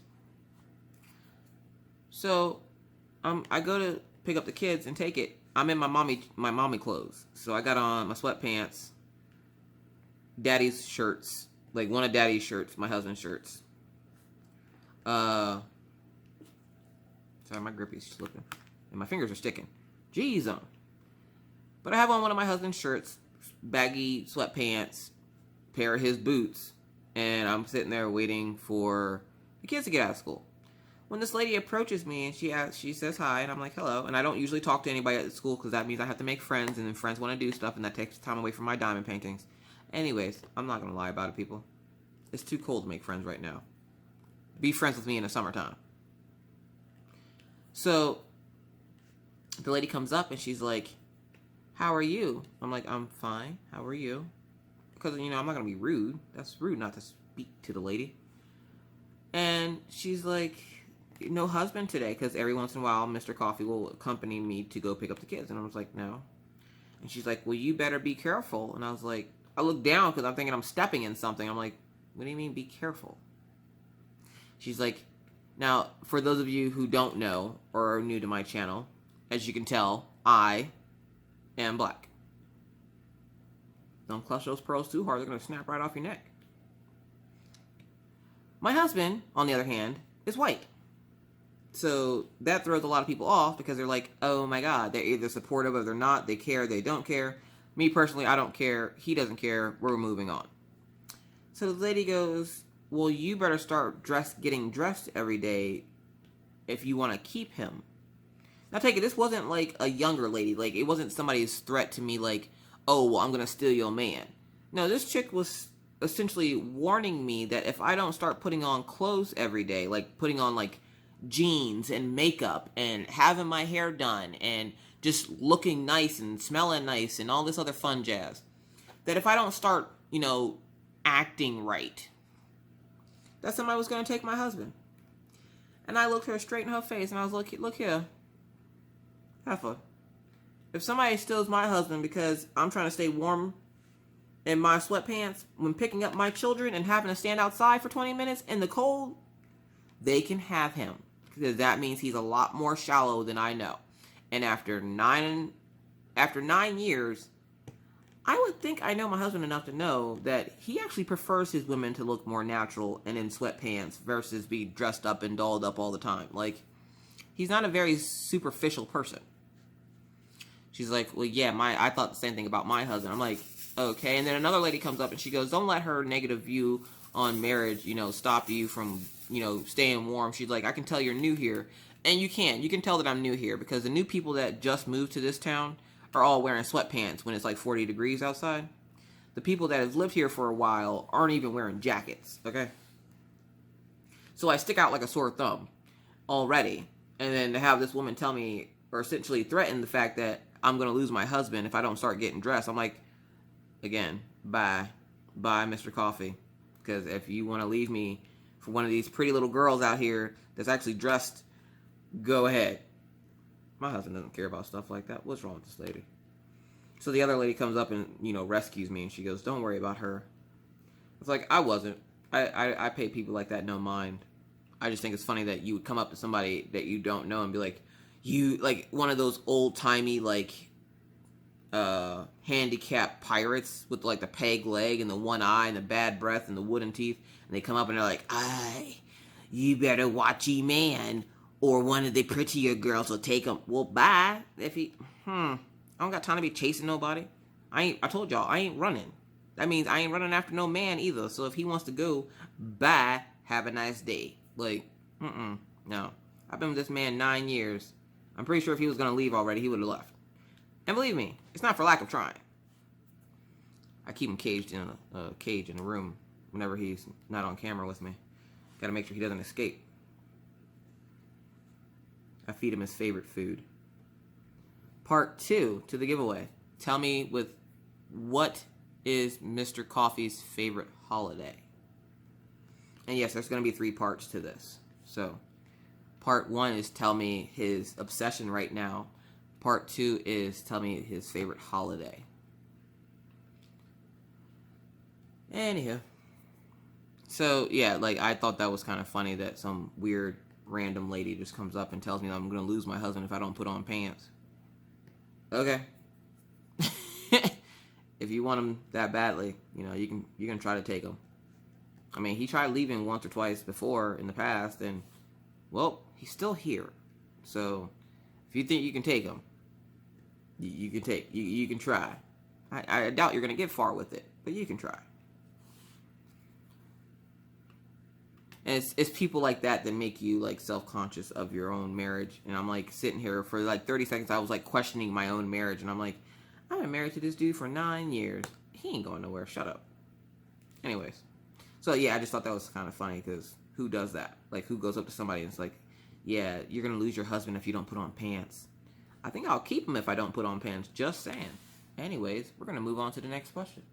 [SPEAKER 1] So I go to pick up the kids and take it. I'm in my mommy clothes, so I got on my sweatpants, daddy's shirts, like one of daddy's shirts, my husband's shirts. Sorry, my grippy's slipping. And my fingers are sticking. Jeez, But I have on one of my husband's shirts, baggy sweatpants, pair of his boots, and I'm sitting there waiting for the kids to get out of school. When this lady approaches me and she says hi, and I'm like, hello. And I don't usually talk to anybody at the school because that means I have to make friends, and then friends want to do stuff, and that takes time away from my diamond paintings. Anyways, I'm not going to lie about it, people. It's too cold to make friends right now. Be friends with me in the summertime. So the lady comes up and she's like, how are you? I'm like, I'm fine. How are you? Because, I'm not going to be rude. That's rude not to speak to the lady. And she's like, no husband today, because every once in a while Mr. Coffee will accompany me to go pick up the kids. And I was like, no. And she's like, well, you better be careful. And I was like, I looked down because I'm thinking I'm stepping in something. I'm like, what do you mean be careful? She's like, now, for those of you who don't know or are new to my channel, as you can tell, I am black. Don't clutch those pearls too hard. They're going to snap right off your neck. My husband, on the other hand, is white. So that throws a lot of people off because they're like, oh my God, they're either supportive or they're not. They care, they don't care. Me personally, I don't care. He doesn't care. We're moving on. So the lady goes, well, you better start getting dressed every day if you want to keep him. Now take it, this wasn't like a younger lady. Like, it wasn't somebody's threat to me like, oh, well, I'm going to steal your man. No, this chick was essentially warning me that if I don't start putting on clothes every day, like putting on like jeans and makeup and having my hair done and just looking nice and smelling nice and all this other fun jazz, that if I don't start, acting right, that somebody was going to take my husband. And I looked her straight in her face and I was like, look here, heifer, if somebody steals my husband because I'm trying to stay warm in my sweatpants when picking up my children and having to stand outside for 20 minutes in the cold, they can have him. Because that means he's a lot more shallow than I know. And after 9 years, I would think I know my husband enough to know that he actually prefers his women to look more natural and in sweatpants versus be dressed up and dolled up all the time. Like, he's not a very superficial person. She's like, well, yeah, I thought the same thing about my husband. I'm like, okay. And then another lady comes up and she goes, don't let her negative view on marriage, stop you from, staying warm. She's like, I can tell you're new here. And you can tell that I'm new here because the new people that just moved to this town are all wearing sweatpants when it's like 40 degrees outside. The people that have lived here for a while aren't even wearing jackets, okay? So I stick out like a sore thumb already. And then to have this woman tell me, or essentially threaten the fact that I'm going to lose my husband if I don't start getting dressed. I'm like, again, bye, Mr. Coffee. Because if you want to leave me for one of these pretty little girls out here that's actually dressed, go ahead. My husband doesn't care about stuff like that. What's wrong with this lady? So the other lady comes up and, rescues me. And she goes, don't worry about her. It's like, I wasn't. I pay people like that no mind. I just think it's funny that you would come up to somebody that you don't know and be like, like one of those old-timey, like, handicapped pirates with, like, the peg leg and the one eye and the bad breath and the wooden teeth. And they come up and they're like, you better watch ye man, or one of the prettier girls will take him. Well, bye. If he, I don't got time to be chasing nobody. I told y'all, I ain't running. That means I ain't running after no man either. So if he wants to go, bye, have a nice day. Like, no. I've been with this man 9 years. I'm pretty sure if he was going to leave already, he would have left. And believe me, it's not for lack of trying. I keep him caged in a cage in a room whenever he's not on camera with me. Got to make sure he doesn't escape. I feed him his favorite food. Part 2 to the giveaway. Tell me what is Mr. Coffee's favorite holiday? And yes, there's going to be 3 parts to this. So, part 1 is tell me his obsession right now. Part 2 is tell me his favorite holiday. Anywho. So, yeah, like, I thought that was kind of funny that some weird random lady just comes up and tells me that I'm going to lose my husband if I don't put on pants. Okay. If you want him that badly, you can try to take him. I mean, he tried leaving once or twice before in the past, and, well, he's still here. So, if you think you can take him, you can try. I doubt you're going to get far with it, but you can try. And it's people like that make you, like, self-conscious of your own marriage. And I'm, like, sitting here for, like, 30 seconds. I was, like, questioning my own marriage. And I'm like, I've been married to this dude for 9 years. He ain't going nowhere. Shut up. Anyways. So, yeah, I just thought that was kind of funny. Because who does that? Like, who goes up to somebody and it's like, yeah, you're going to lose your husband if you don't put on pants. I think I'll keep him if I don't put on pants. Just saying. Anyways, we're going to move on to the next question.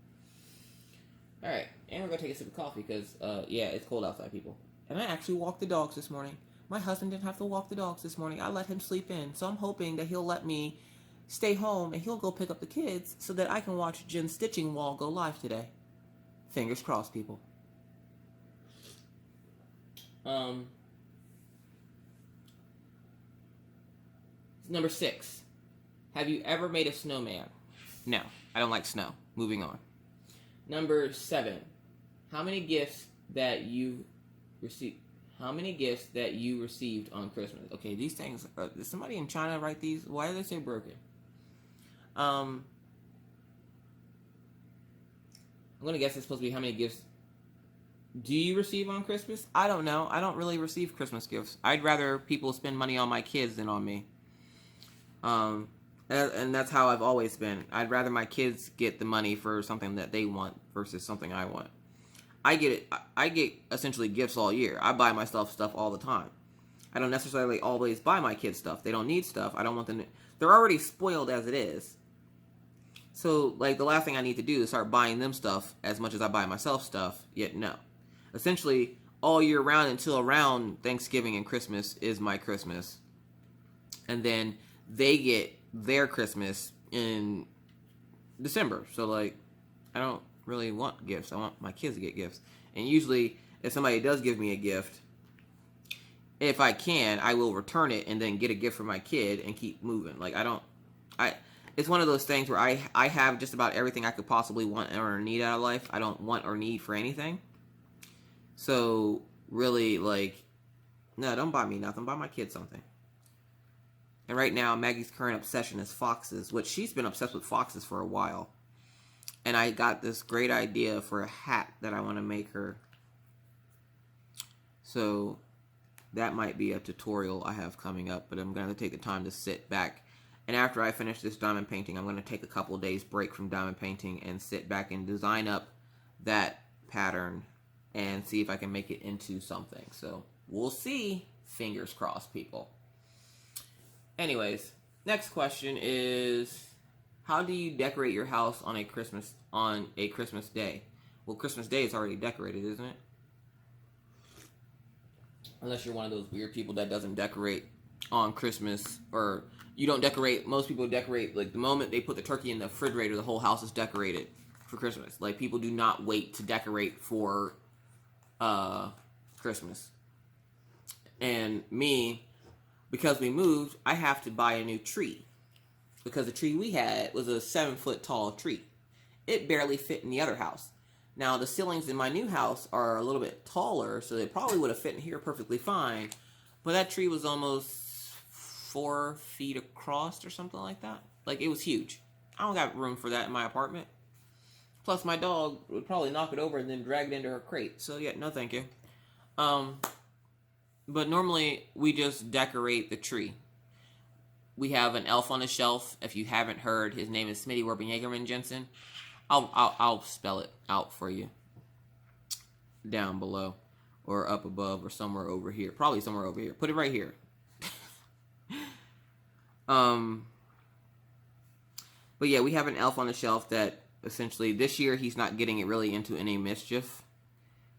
[SPEAKER 1] Alright, and we're going to take a sip of coffee because, yeah, it's cold outside, people. And I actually walked the dogs this morning. My husband didn't have to walk the dogs this morning. I let him sleep in, so I'm hoping that he'll let me stay home and he'll go pick up the kids so that I can watch Jen's stitching wall go live today. Fingers crossed, people. Number 6. Have you ever made a snowman? No, I don't like snow. Moving on. Number 7. How many gifts that you received? How many gifts that you received on Christmas? Okay, these things. Did somebody in China write these? Why do they say broken? I'm gonna guess it's supposed to be how many gifts do you receive on Christmas? I don't know. I don't really receive Christmas gifts. I'd rather people spend money on my kids than on me. And that's how I've always been. I'd rather my kids get the money for something that they want versus something I want. I get essentially gifts all year. I buy myself stuff all the time. I don't necessarily always buy my kids stuff. They don't need stuff. I don't want them to, they're already spoiled as it is. So, like, the last thing I need to do is start buying them stuff as much as I buy myself stuff, yet no. Essentially, all year round until around Thanksgiving and Christmas is my Christmas. And then they get their Christmas in December. So, like, I don't really want gifts. I want my kids to get gifts. And usually, if somebody does give me a gift, if I can, I will return it and then get a gift for my kid and keep moving. Like, it's one of those things where I have just about everything I could possibly want or need out of life. I don't want or need for anything. So, really, like, no, don't buy me nothing. Buy my kid something. And right now, Maggie's current obsession is foxes, which she's been obsessed with foxes for a while. And I got this great idea for a hat that I want to make her. So, that might be a tutorial I have coming up, but I'm going to take the time to sit back. And after I finish this diamond painting, I'm going to take a couple of days break from diamond painting and sit back and design up that pattern and see if I can make it into something. So, we'll see. Fingers crossed, people. Anyways, next question is, how do you decorate your house on a Christmas day? Well, Christmas Day is already decorated, isn't it? Unless you're one of those weird people that doesn't decorate on Christmas, or you don't decorate. Most people decorate, like, the moment they put the turkey in the refrigerator, the whole house is decorated for Christmas. Like, people do not wait to decorate for Christmas. And me, because we moved, I have to buy a new tree. Because the tree we had was a 7-foot tall tree. It barely fit in the other house. Now, the ceilings in my new house are a little bit taller, so they probably would have fit in here perfectly fine. But that tree was almost 4 feet across or something like that. Like, it was huge. I don't got room for that in my apartment. Plus, my dog would probably knock it over and then drag it into her crate. So, yeah, no thank you. But normally, we just decorate the tree. We have an elf on the shelf. If you haven't heard, his name is Smitty Werben Jensen. I'll spell it out for you down below or up above or somewhere over here. Probably somewhere over here. Put it right here. But yeah, we have an elf on the shelf that essentially this year he's not getting it really into any mischief.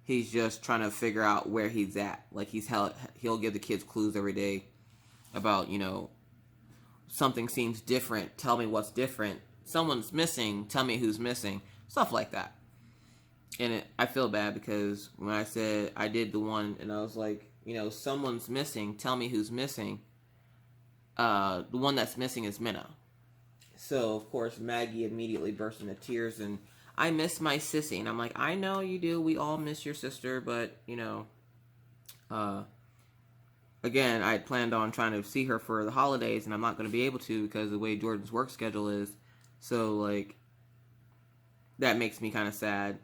[SPEAKER 1] He's just trying to figure out where he's at. Like, he'll give the kids clues every day about, something seems different. Tell me what's different. Someone's missing. Tell me who's missing. Stuff like that. And I feel bad because when I said I did the one and I was like, someone's missing. Tell me who's missing. The one that's missing is Minna. So, of course, Maggie immediately burst into tears and, I miss my sissy. And I'm like, I know you do. We all miss your sister. But, again, I had planned on trying to see her for the holidays. And I'm not going to be able to because of the way Jordan's work schedule is. So, like, that makes me kind of sad.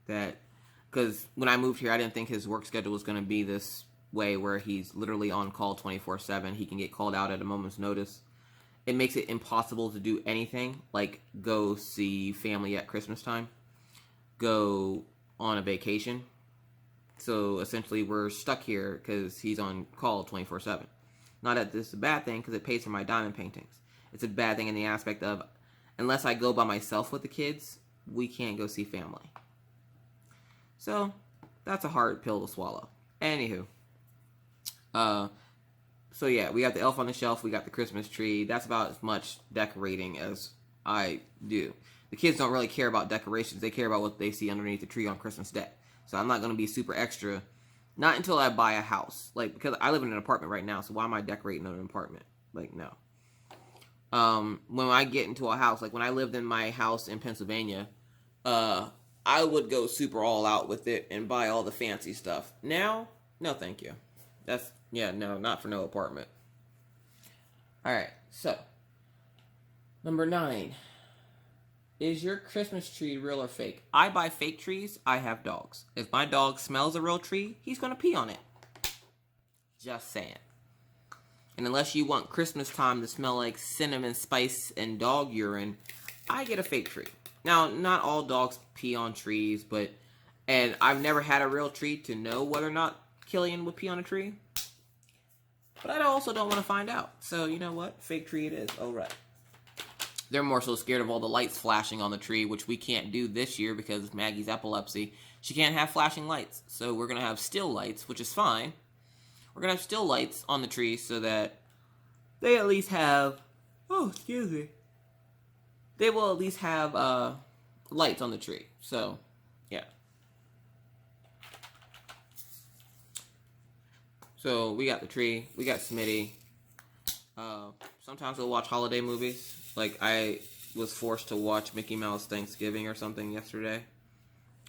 [SPEAKER 1] Because when I moved here, I didn't think his work schedule was going to be this way where he's literally on call 24/7. He can get called out at a moment's notice. It makes it impossible to do anything, like go see family at Christmas time, go on a vacation. So essentially we're stuck here because he's on call 24/7. Not that this is a bad thing because it pays for my diamond paintings. It's a bad thing in the aspect of, unless I go by myself with the kids, we can't go see family. So that's a hard pill to swallow. Anywho, So yeah, we got the elf on the shelf. We got the Christmas tree. That's about as much decorating as I do. The kids don't really care about decorations. They care about what they see underneath the tree on Christmas Day. So I'm not going to be super extra. Not until I buy a house. Like, because I live in an apartment right now. So why am I decorating an apartment? Like, no. When I get into a house, like when I lived in my house in Pennsylvania, I would go super all out with it and buy all the fancy stuff. Now, no thank you. No, not for no apartment. Alright, so, number 9. Is your Christmas tree real or fake? I buy fake trees, I have dogs. If my dog smells a real tree, he's gonna pee on it. Just saying. And unless you want Christmas time to smell like cinnamon spice and dog urine, I get a fake tree. Now, not all dogs pee on trees, and I've never had a real tree to know whether or not Killian would pee on a tree. But I also don't want to find out. So, you know what? Fake tree it is. Oh, right. They're more so scared of all the lights flashing on the tree, which we can't do this year because of Maggie's epilepsy. She can't have flashing lights. So we're going to have still lights, which is fine. We're going to have still lights on the tree so that they at least have... Oh, excuse me. They will at least have lights on the tree. So, yeah. So, we got the tree. We got Smitty. Sometimes we'll watch holiday movies. Like, I was forced to watch Mickey Mouse Thanksgiving or something yesterday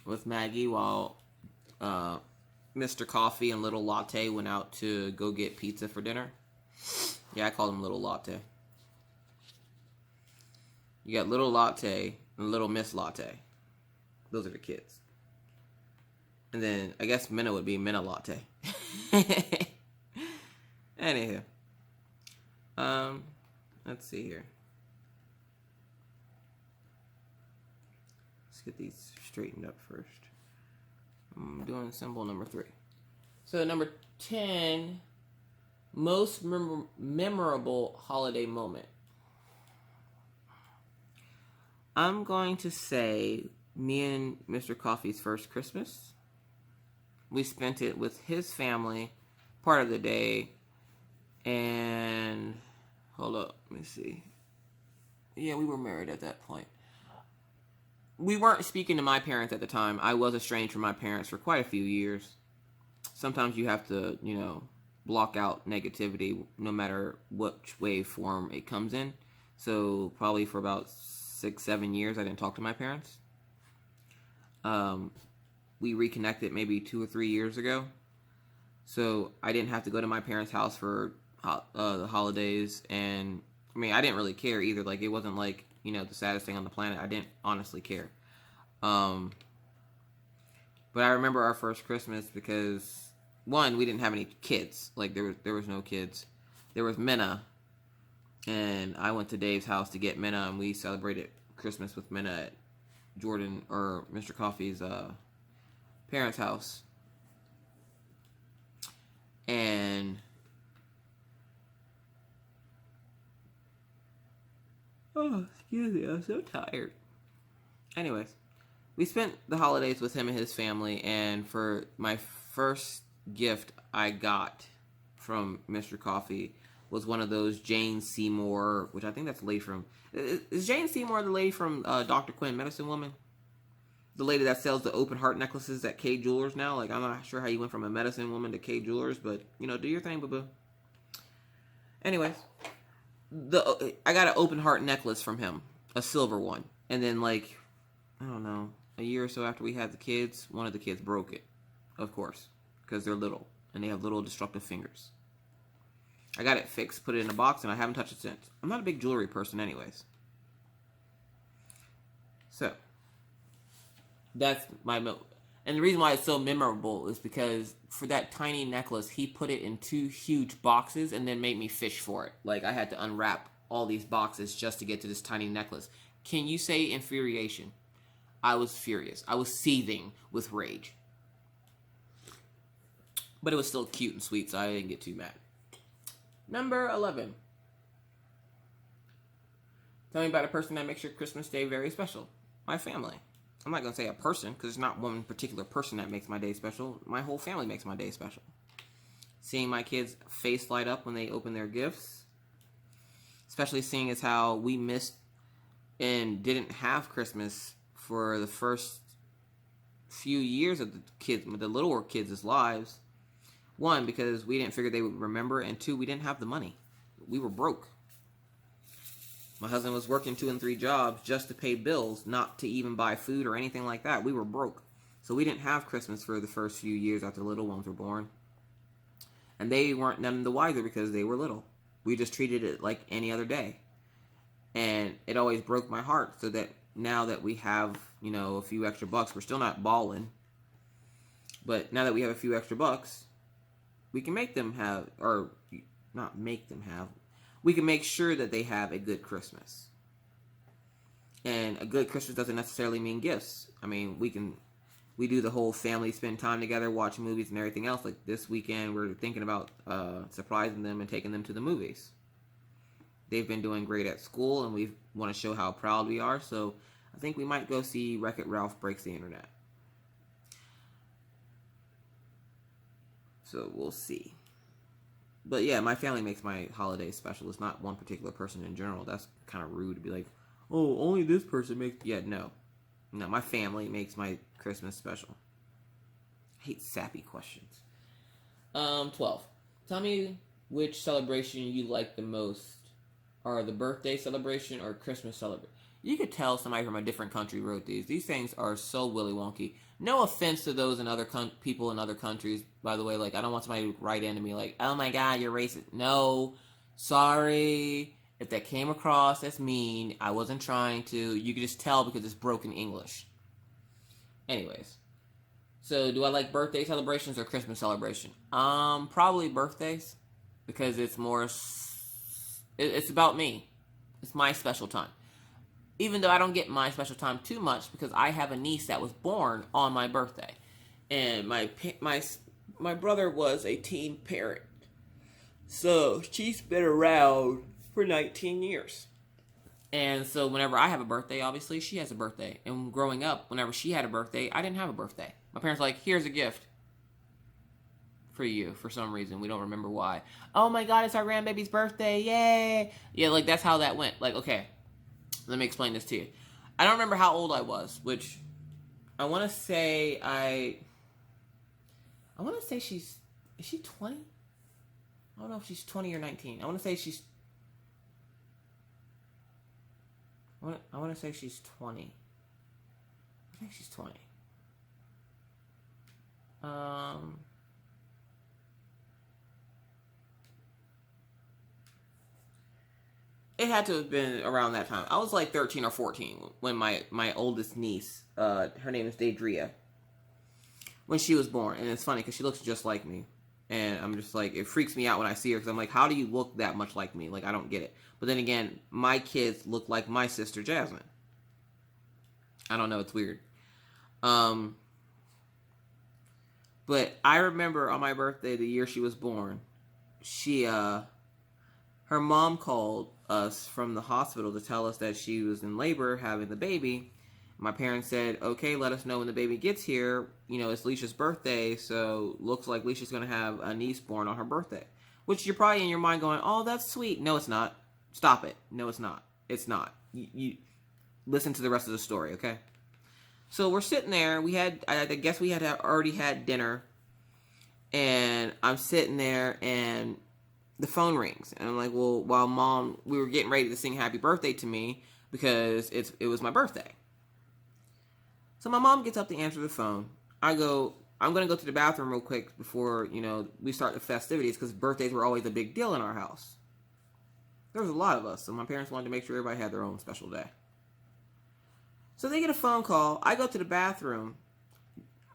[SPEAKER 1] with Maggie while Mr. Coffee and Little Latte went out to go get pizza for dinner. Yeah, I call him Little Latte. You got Little Latte and Little Miss Latte. Those are the kids. And then, I guess Minna would be Minna Latte. Anywho. Let's see here. Let's get these straightened up first. I'm doing symbol number 3. So number 10, most memorable holiday moment. I'm going to say me and Mr. Coffee's first Christmas. We spent it with his family part of the day. And hold up, let me see. Yeah, we were married at that point. We weren't speaking to my parents at the time. I was estranged from my parents for quite a few years. Sometimes you have to, block out negativity no matter which way form it comes in. So probably for about 6-7 years I didn't talk to my parents. We reconnected maybe 2 or 3 years ago. So I didn't have to go to my parents' house for the holidays. And I mean, I didn't really care either. Like, it wasn't like, the saddest thing on the planet. I didn't honestly care. But I remember our first Christmas because, one, we didn't have any kids. Like, there was no kids. There was Minna. And I went to Dave's house to get Minna, and we celebrated Christmas with Minna at Jordan, or Mr. Coffee's parents' house. And oh, excuse me, I'm so tired. Anyways, we spent the holidays with him and his family, and for my first gift I got from Mr. Coffee was one of those Jane Seymour, which I think that's the lady from... Is Jane Seymour the lady from Dr. Quinn, Medicine Woman? The lady that sells the open heart necklaces at K Jewelers now? Like, I'm not sure how you went from a Medicine Woman to K Jewelers, but, do your thing, boo-boo. Anyways, I got an open heart necklace from him, a silver one. And then, like, I don't know, a year or so after we had the kids, one of the kids broke it, of course, because they're little, and they have little destructive fingers. I got it fixed, put it in a box, and I haven't touched it since. I'm not a big jewelry person anyways. So, that's my... And the reason why it's so memorable is because for that tiny necklace, he put it in 2 huge boxes and then made me fish for it. Like, I had to unwrap all these boxes just to get to this tiny necklace. Can you say infuriation? I was furious. I was seething with rage. But it was still cute and sweet, so I didn't get too mad. Number 11. Tell me about a person that makes your Christmas day very special. My family. I'm not going to say a person, because there's not one particular person that makes my day special. My whole family makes my day special. seeing my kids' face light up when they open their gifts. Especially seeing as how we missed and didn't have Christmas for the first few years of the littler kids' lives. One, because we didn't figure they would remember, and two, we didn't have the money. We were broke. My husband was working 2 and 3 jobs just to pay bills, not to even buy food or anything like that. We were broke. So we didn't have Christmas for the first few years after the little ones were born. And they weren't none the wiser because they were little. We just treated it like any other day. And it always broke my heart, so that now that we have, a few extra bucks, we're still not balling. But now that we have a few extra bucks, we can make them have, or not make them have, we can make sure that they have a good Christmas. And a good Christmas doesn't necessarily mean gifts. I mean, we do the whole family spend time together, watch movies and everything else. Like this weekend, we're thinking about surprising them and taking them to the movies. They've been doing great at school, and we want to show how proud we are. So I think we might go see Wreck-It Ralph Breaks the Internet. So we'll see. But yeah, my family makes my holidays special. It's not one particular person in general. That's kind of rude to be like, oh, only this person makes... Yeah, no. No, my family makes my Christmas special. I hate sappy questions. 12. Tell me which celebration you like the most. Are the birthday celebration or Christmas celebration? You could tell somebody from a different country wrote these. These things are so willy wonky. No offense to those in other people in other countries, by the way. Like, I don't want somebody to write into me like, oh my god, you're racist. No. Sorry. If that came across as mean, I wasn't trying to. You could just tell because it's broken English. Anyways. So, do I like birthday celebrations or Christmas celebration? Probably birthdays. Because it's more... It's about me. It's my special time. Even though I don't get my special time too much because I have a niece that was born on my birthday. And my brother was a teen parent. So she's been around for 19 years. And so whenever I have a birthday, obviously she has a birthday. And growing up, whenever she had a birthday, I didn't have a birthday. My parents were like, here's a gift for you for some reason. We don't remember why. Oh my god, it's our grandbaby's birthday. Yay. Yeah, like that's how that went. Like, okay. Let me explain this to you. I don't remember how old I was, which I want to say she's... Is she 20? I don't know if she's 20 or 19. I want to say she's... I want to say she's 20. I think she's 20. It had to have been around that time. I was like 13 or 14 when my oldest niece, her name is Daedria, when she was born. And it's funny because she looks just like me. And I'm just like, it freaks me out when I see her because I'm like, how do you look that much like me? Like, I don't get it. But then again, my kids look like my sister Jasmine. I don't know, it's weird. But I remember on my birthday, the year she was born, her mom called us from the hospital to tell us that she was in labor having the baby. My parents said, okay, let us know when the baby gets here. It's Leisha's birthday, so looks like Leisha's going to have a niece born on her birthday. Which you're probably in your mind going, oh, that's sweet. No, it's not. Stop it. No, it's not. It's not. You listen to the rest of the story, okay? So we're sitting there. I guess we had already had dinner. And I'm sitting there, and the phone rings. And I'm like, well, while Mom, we were getting ready to sing happy birthday to me because it was my birthday. So my mom gets up to answer the phone. I go, I'm going to go to the bathroom real quick before, we start the festivities because birthdays were always a big deal in our house. There was a lot of us, so my parents wanted to make sure everybody had their own special day. So they get a phone call. I go to the bathroom.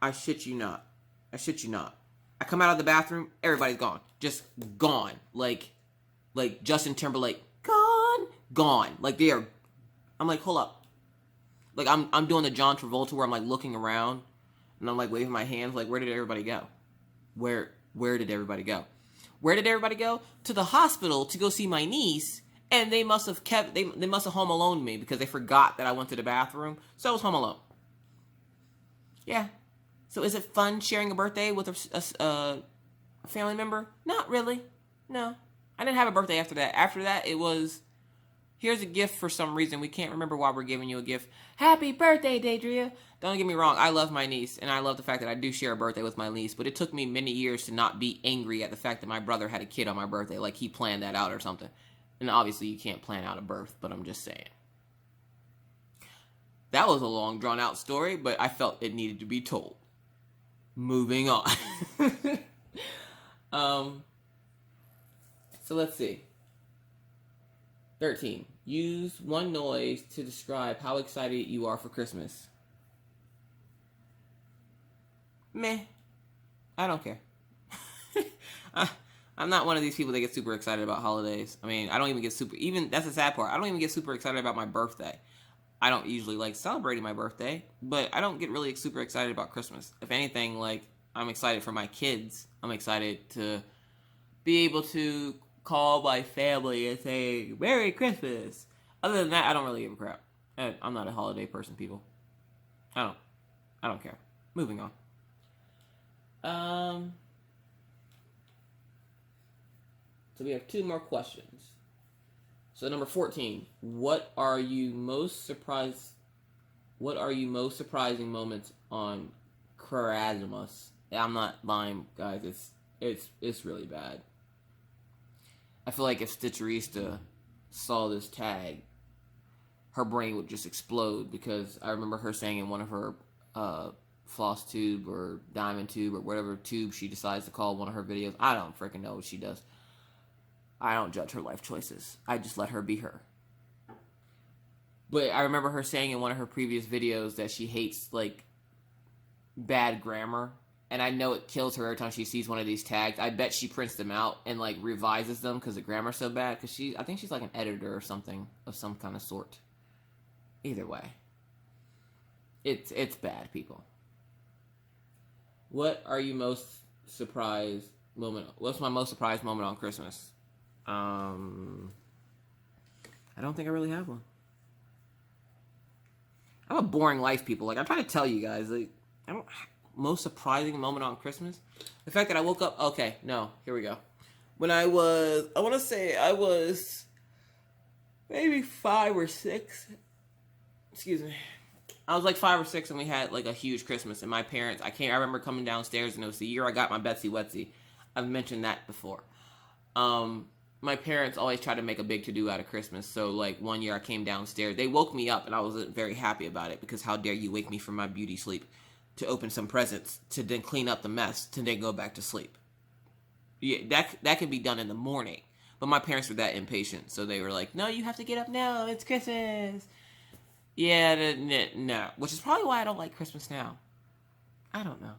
[SPEAKER 1] I shit you not. I come out of the bathroom, everybody's gone. Just gone. Like Justin Timberlake. Gone. Like they are... I'm like, hold up. Like I'm doing the John Travolta where I'm like looking around and I'm like waving my hands like, where did everybody go? Where did everybody go? Where did everybody go? To the hospital to go see my niece, and they must have they must have home alone me because they forgot that I went to the bathroom. So I was home alone. Yeah. So is it fun sharing a birthday with a family member? Not really. No. I didn't have a birthday after that. After that, it was, here's a gift for some reason. We can't remember why we're giving you a gift. Happy birthday, Daedria. Don't get me wrong. I love my niece, and I love the fact that I do share a birthday with my niece, but it took me many years to not be angry at the fact that my brother had a kid on my birthday, like he planned that out or something. And obviously, you can't plan out a birth, but I'm just saying. That was a long, drawn-out story, but I felt it needed to be told. Moving on. So let's see. 13. Use one noise to describe how excited you are for Christmas. Meh. I don't care. I'm not one of these people that get super excited about holidays. I mean, I don't even get that's the sad part. I don't even get super excited about my birthday. I don't usually like celebrating my birthday, but I don't get really super excited about Christmas. If anything, like, I'm excited for my kids. I'm excited to be able to call my family and say, Merry Christmas. Other than that, I don't really give a crap. I'm not a holiday person, people. I don't care. Moving on. So we have 2 more questions. So number 14, what are you most surprising moments on Christmas? I'm not lying, guys. It's really bad. I feel like if Stitcherista saw this tag, her brain would just explode, because I remember her saying in one of her floss tube or diamond tube or whatever tube she decides to call one of her videos. I don't freaking know what she does. I don't judge her life choices. I just let her be her. But I remember her saying in one of her previous videos that she hates, like, bad grammar. And I know it kills her every time she sees one of these tags. I bet she prints them out and, like, revises them because the grammar's so bad. Because I think she's like an editor or something of some kind of sort. Either way. It's bad, people. What's my most surprised moment on Christmas? I don't think I really have one. I have a boring life, people. Like, I'm trying to tell you guys, like, most surprising moment on Christmas? The fact that I woke up, okay, no, here we go. When I was maybe 5 or 6. Excuse me. I was like 5 or 6, and we had like a huge Christmas, and my parents, I remember coming downstairs, and it was the year I got my Betsy Wetsy. I've mentioned that before. My parents always try to make a big to-do out of Christmas. So, like, one year I came downstairs. They woke me up, and I wasn't very happy about it, because how dare you wake me from my beauty sleep to open some presents, to then clean up the mess, to then go back to sleep. Yeah, that can be done in the morning. But my parents were that impatient, so they were like, no, you have to get up now. It's Christmas. Yeah, no. Which is probably why I don't like Christmas now. I don't know.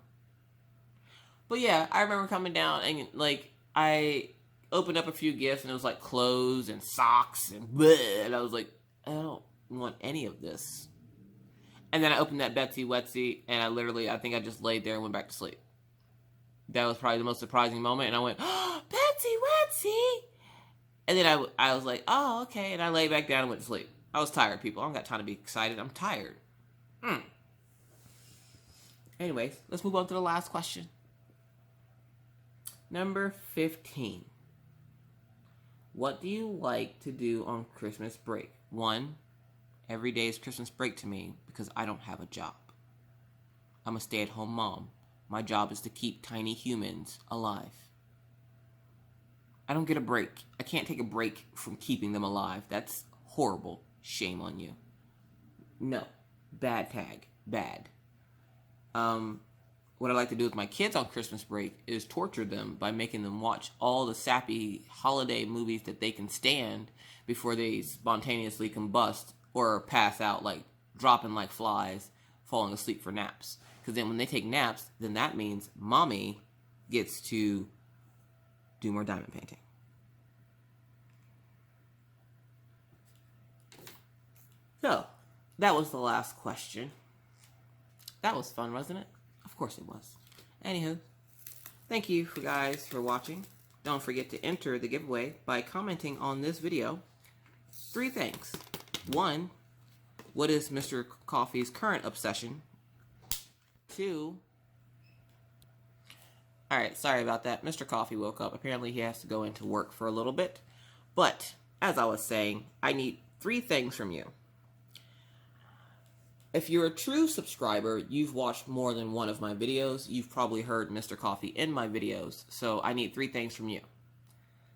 [SPEAKER 1] But yeah, I remember coming down, and, like, I opened up a few gifts, and it was like clothes and socks and bleh, and I was like, I don't want any of this. And then I opened that Betsy Wetsy, and I think I just laid there and went back to sleep. That was probably the most surprising moment, and I went, oh, Betsy Wetsy! And then I was like, oh, okay, and I lay back down and went to sleep. I was tired, people. I don't got time to be excited. I'm tired. Anyways, let's move on to the last question. Number 15. What do you like to do on Christmas break? 1, every day is Christmas break to me because I don't have a job. I'm a stay-at-home mom. My job is to keep tiny humans alive. I don't get a break. I can't take a break from keeping them alive. That's horrible. Shame on you. No. Bad tag. Bad. What I like to do with my kids on Christmas break is torture them by making them watch all the sappy holiday movies that they can stand before they spontaneously combust or pass out, like dropping like flies, falling asleep for naps. Because then when they take naps, then that means mommy gets to do more diamond painting. So, that was the last question. That was fun, wasn't it? Of course it was. Anywho, thank you guys for watching. Don't forget to enter the giveaway by commenting on this video 3 things. 1, what is Mr. Coffee's current obsession? 2, Alright, sorry about that. Mr. Coffee woke up. Apparently he has to go into work for a little bit. But, as I was saying, I need 3 things from you. If you're a true subscriber, you've watched more than one of my videos. You've probably heard Mr. Coffee in my videos. So I need 3 things from you.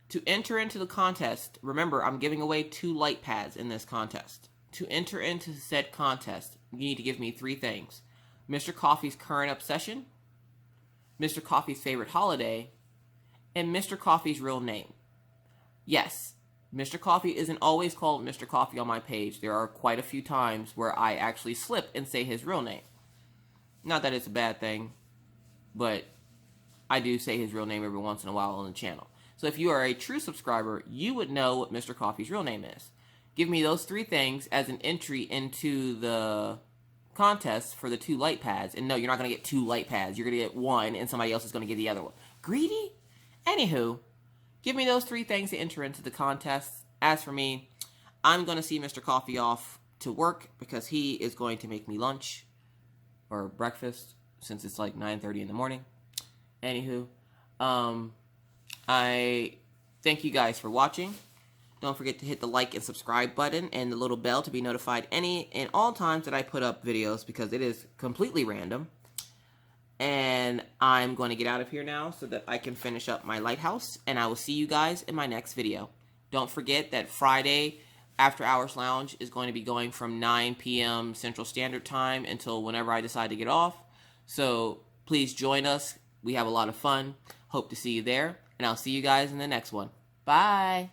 [SPEAKER 1] To enter into the contest, remember, I'm giving away 2 light pads in this contest. To enter into said contest, you need to give me 3 things. Mr. Coffee's current obsession, Mr. Coffee's favorite holiday, and Mr. Coffee's real name. Yes, Mr. Coffee isn't always called Mr. Coffee on my page. There are quite a few times where I actually slip and say his real name. Not that it's a bad thing, but I do say his real name every once in a while on the channel. So if you are a true subscriber, you would know what Mr. Coffee's real name is. Give me those 3 things as an entry into the contest for the 2 light pads. And no, you're not going to get 2 light pads. You're going to get 1, and somebody else is going to get the other one. Greedy? Anywho, give me those 3 things to enter into the contest. As for me, I'm going to see Mr. Coffee off to work because he is going to make me lunch or breakfast since it's like 9:30 in the morning. Anywho, I thank you guys for watching. Don't forget to hit the like and subscribe button and the little bell to be notified any and all times that I put up videos because it is completely random. And I'm going to get out of here now so that I can finish up my lighthouse. And I will see you guys in my next video. Don't forget that Friday After Hours Lounge is going to be going from 9 p.m. Central Standard Time until whenever I decide to get off. So please join us. We have a lot of fun. Hope to see you there. And I'll see you guys in the next one. Bye.